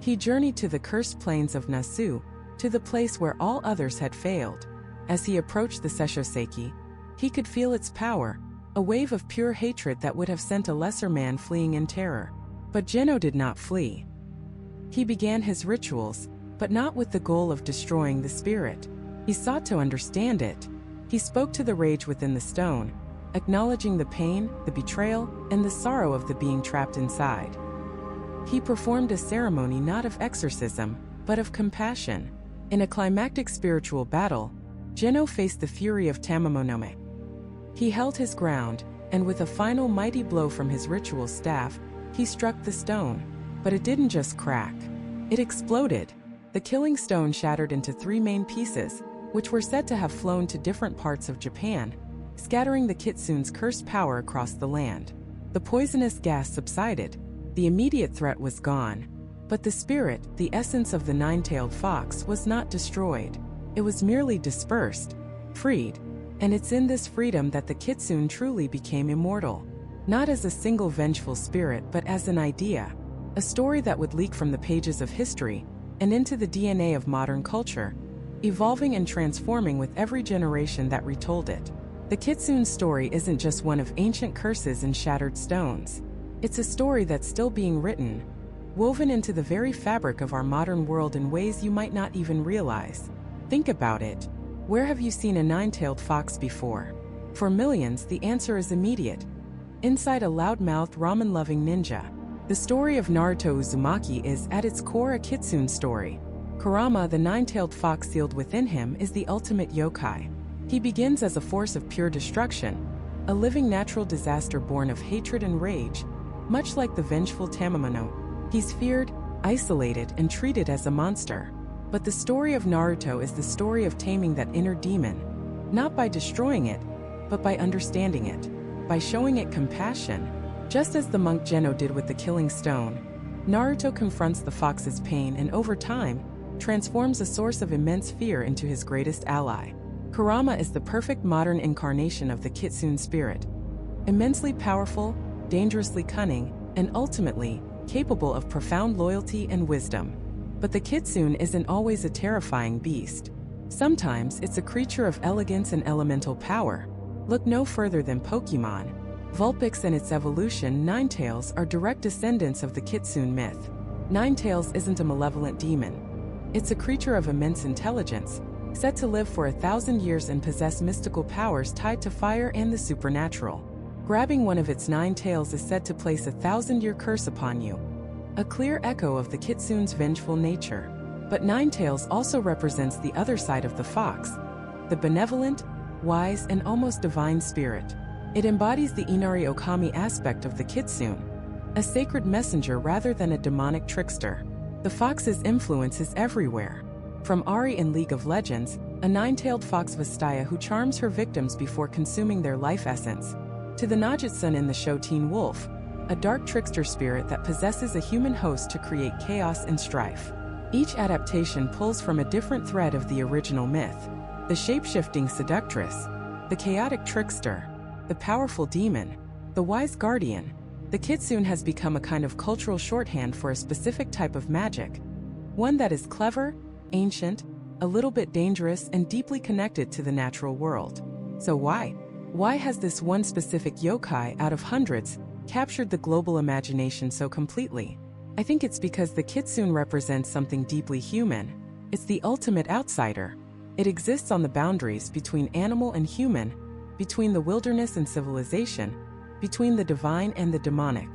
He journeyed to the cursed plains of Nasu, to the place where all others had failed. As he approached the shapeshifting, he could feel its power, a wave of pure hatred that would have sent a lesser man fleeing in terror. But Jeno did not flee. He began his rituals, but not with the goal of destroying the spirit. He sought to understand it. He spoke to the rage within the stone, acknowledging the pain, the betrayal, and the sorrow of the being trapped inside. He performed a ceremony not of exorcism, but of compassion. In a climactic spiritual battle, Jeno faced the fury of Tamamanomo. He held his ground, and with a final mighty blow from his ritual staff, he struck the stone. But it didn't just crack. It exploded. The killing stone shattered into 3 main pieces, which were said to have flown to different parts of Japan, scattering the Kitsune's cursed power across the land. The poisonous gas subsided. The immediate threat was gone. But the spirit, the essence of the nine-tailed fox, was not destroyed. It was merely dispersed, freed. And it's in this freedom that the Kitsune truly became immortal. Not as a single vengeful spirit, but as an idea. A story that would leak from the pages of history and into the DNA of modern culture, evolving and transforming with every generation that retold it. The Kitsune story isn't just one of ancient curses and shattered stones. It's a story that's still being written, woven into the very fabric of our modern world in ways you might not even realize. Think about it. Where have you seen a nine-tailed fox before? For millions, the answer is immediate. Inside a loud-mouthed, ramen-loving ninja. The story of Naruto Uzumaki is, at its core, a Kitsune story. Kurama, the nine-tailed fox sealed within him, is the ultimate yokai. He begins as a force of pure destruction, a living natural disaster born of hatred and rage. Much like the vengeful Tamamamono, he's feared, isolated, and treated as a monster. But the story of Naruto is the story of taming that inner demon, not by destroying it, but by understanding it, by showing it compassion. Just as the monk Geno did with the killing stone, Naruto confronts the fox's pain and over time, transforms a source of immense fear into his greatest ally. Kurama is the perfect modern incarnation of the Kitsune spirit. Immensely powerful, dangerously cunning, and ultimately, capable of profound loyalty and wisdom. But the Kitsune isn't always a terrifying beast. Sometimes it's a creature of elegance and elemental power. Look no further than Pokemon. Vulpix and its evolution, Ninetales, are direct descendants of the Kitsune myth. Ninetales isn't a malevolent demon. It's a creature of immense intelligence, said to live for 1,000 years and possess mystical powers tied to fire and the supernatural. Grabbing one of its 9 tails is said to place a 1,000-year curse upon you. A clear echo of the Kitsune's vengeful nature. But Ninetales also represents the other side of the fox, the benevolent, wise, and almost divine spirit. It embodies the Inari Okami aspect of the Kitsune, a sacred messenger rather than a demonic trickster. The fox's influence is everywhere. From Ari in League of Legends, a 9-tailed fox Vastaya who charms her victims before consuming their life essence, to the Najutsun in the show Teen Wolf, a dark trickster spirit that possesses a human host to create chaos and strife. Each adaptation pulls from a different thread of the original myth. The shapeshifting seductress, the chaotic trickster, the powerful demon, the wise guardian. The Kitsune has become a kind of cultural shorthand for a specific type of magic. One that is clever, ancient, a little bit dangerous, and deeply connected to the natural world. So why? Why has this one specific yokai out of hundreds captured the global imagination so completely? I think it's because the Kitsune represents something deeply human. It's the ultimate outsider. It exists on the boundaries between animal and human, between the wilderness and civilization, between the divine and the demonic.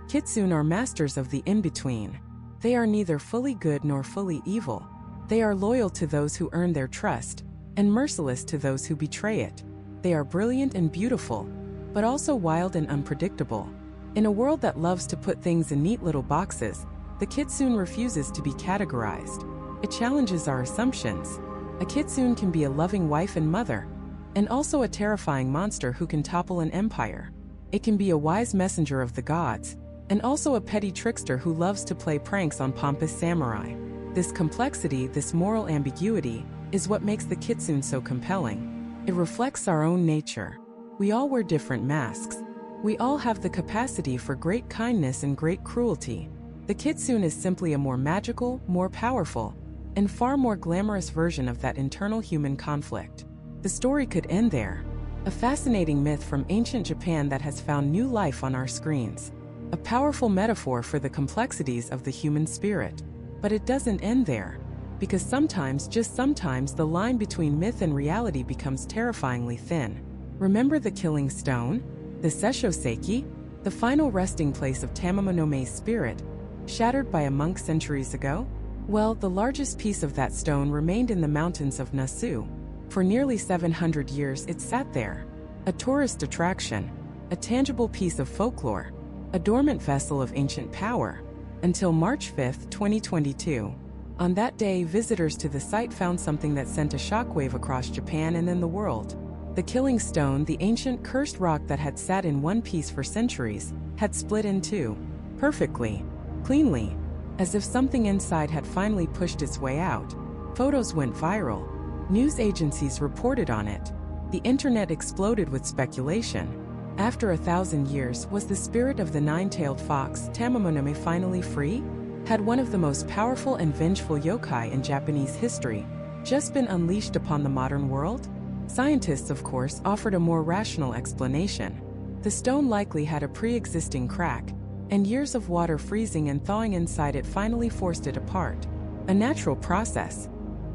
Kitsune are masters of the in-between. They are neither fully good nor fully evil. They are loyal to those who earn their trust, and merciless to those who betray it. They are brilliant and beautiful, but also wild and unpredictable. In a world that loves to put things in neat little boxes, the Kitsune refuses to be categorized. It challenges our assumptions. A Kitsune can be a loving wife and mother, and also a terrifying monster who can topple an empire. It can be a wise messenger of the gods, and also a petty trickster who loves to play pranks on pompous samurai. This complexity, this moral ambiguity, is what makes the Kitsune so compelling. It reflects our own nature. We all wear different masks. We all have the capacity for great kindness and great cruelty. The Kitsune is simply a more magical, more powerful, and far more glamorous version of that internal human conflict. The story could end there. A fascinating myth from ancient Japan that has found new life on our screens. A powerful metaphor for the complexities of the human spirit. But it doesn't end there. Because sometimes, just sometimes, the line between myth and reality becomes terrifyingly thin. Remember the killing stone? The Sesshoseiki? The final resting place of Tamamamono's spirit, shattered by a monk centuries ago? Well, the largest piece of that stone remained in the mountains of Nasu. For nearly 700 years it sat there. A tourist attraction, a tangible piece of folklore, a dormant vessel of ancient power. Until March 5, 2022. On that day, visitors to the site found something that sent a shockwave across Japan and then the world. The killing stone, the ancient cursed rock that had sat in one piece for centuries, had split in two. Perfectly. Cleanly. As if something inside had finally pushed its way out. Photos went viral. News agencies reported on it. The internet exploded with speculation. After 1,000 years, was the spirit of the 9-tailed fox, Tamamamono, finally free? Had one of the most powerful and vengeful yokai in Japanese history just been unleashed upon the modern world? Scientists, of course, offered a more rational explanation. The stone likely had a pre-existing crack, and years of water freezing and thawing inside it finally forced it apart. A natural process.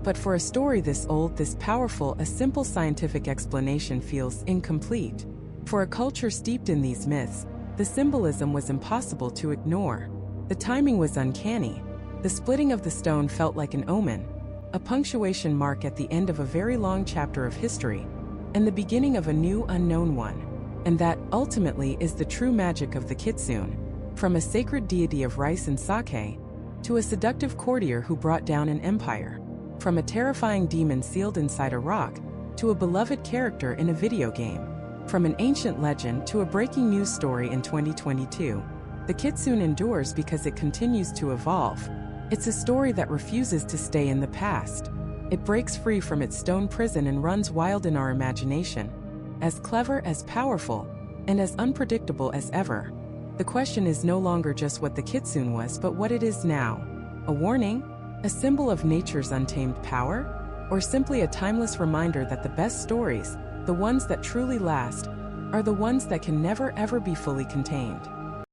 But for a story this old, this powerful, a simple scientific explanation feels incomplete. For a culture steeped in these myths, the symbolism was impossible to ignore. The timing was uncanny. The splitting of the stone felt like an omen, a punctuation mark at the end of a very long chapter of history, and the beginning of a new, unknown one. and that, ultimately, is the true magic of the Kitsune. From a sacred deity of rice and sake, to a seductive courtier who brought down an empire. From a terrifying demon sealed inside a rock, to a beloved character in a video game. From an ancient legend to a breaking news story in 2022. The Kitsune endures because it continues to evolve. It's a story that refuses to stay in the past. It breaks free from its stone prison and runs wild in our imagination. As clever, as powerful, and as unpredictable as ever. The question is no longer just what the Kitsune was, but what it is now. A warning? A symbol of nature's untamed power? Or simply a timeless reminder that the best stories, the ones that truly last, are the ones that can never ever be fully contained?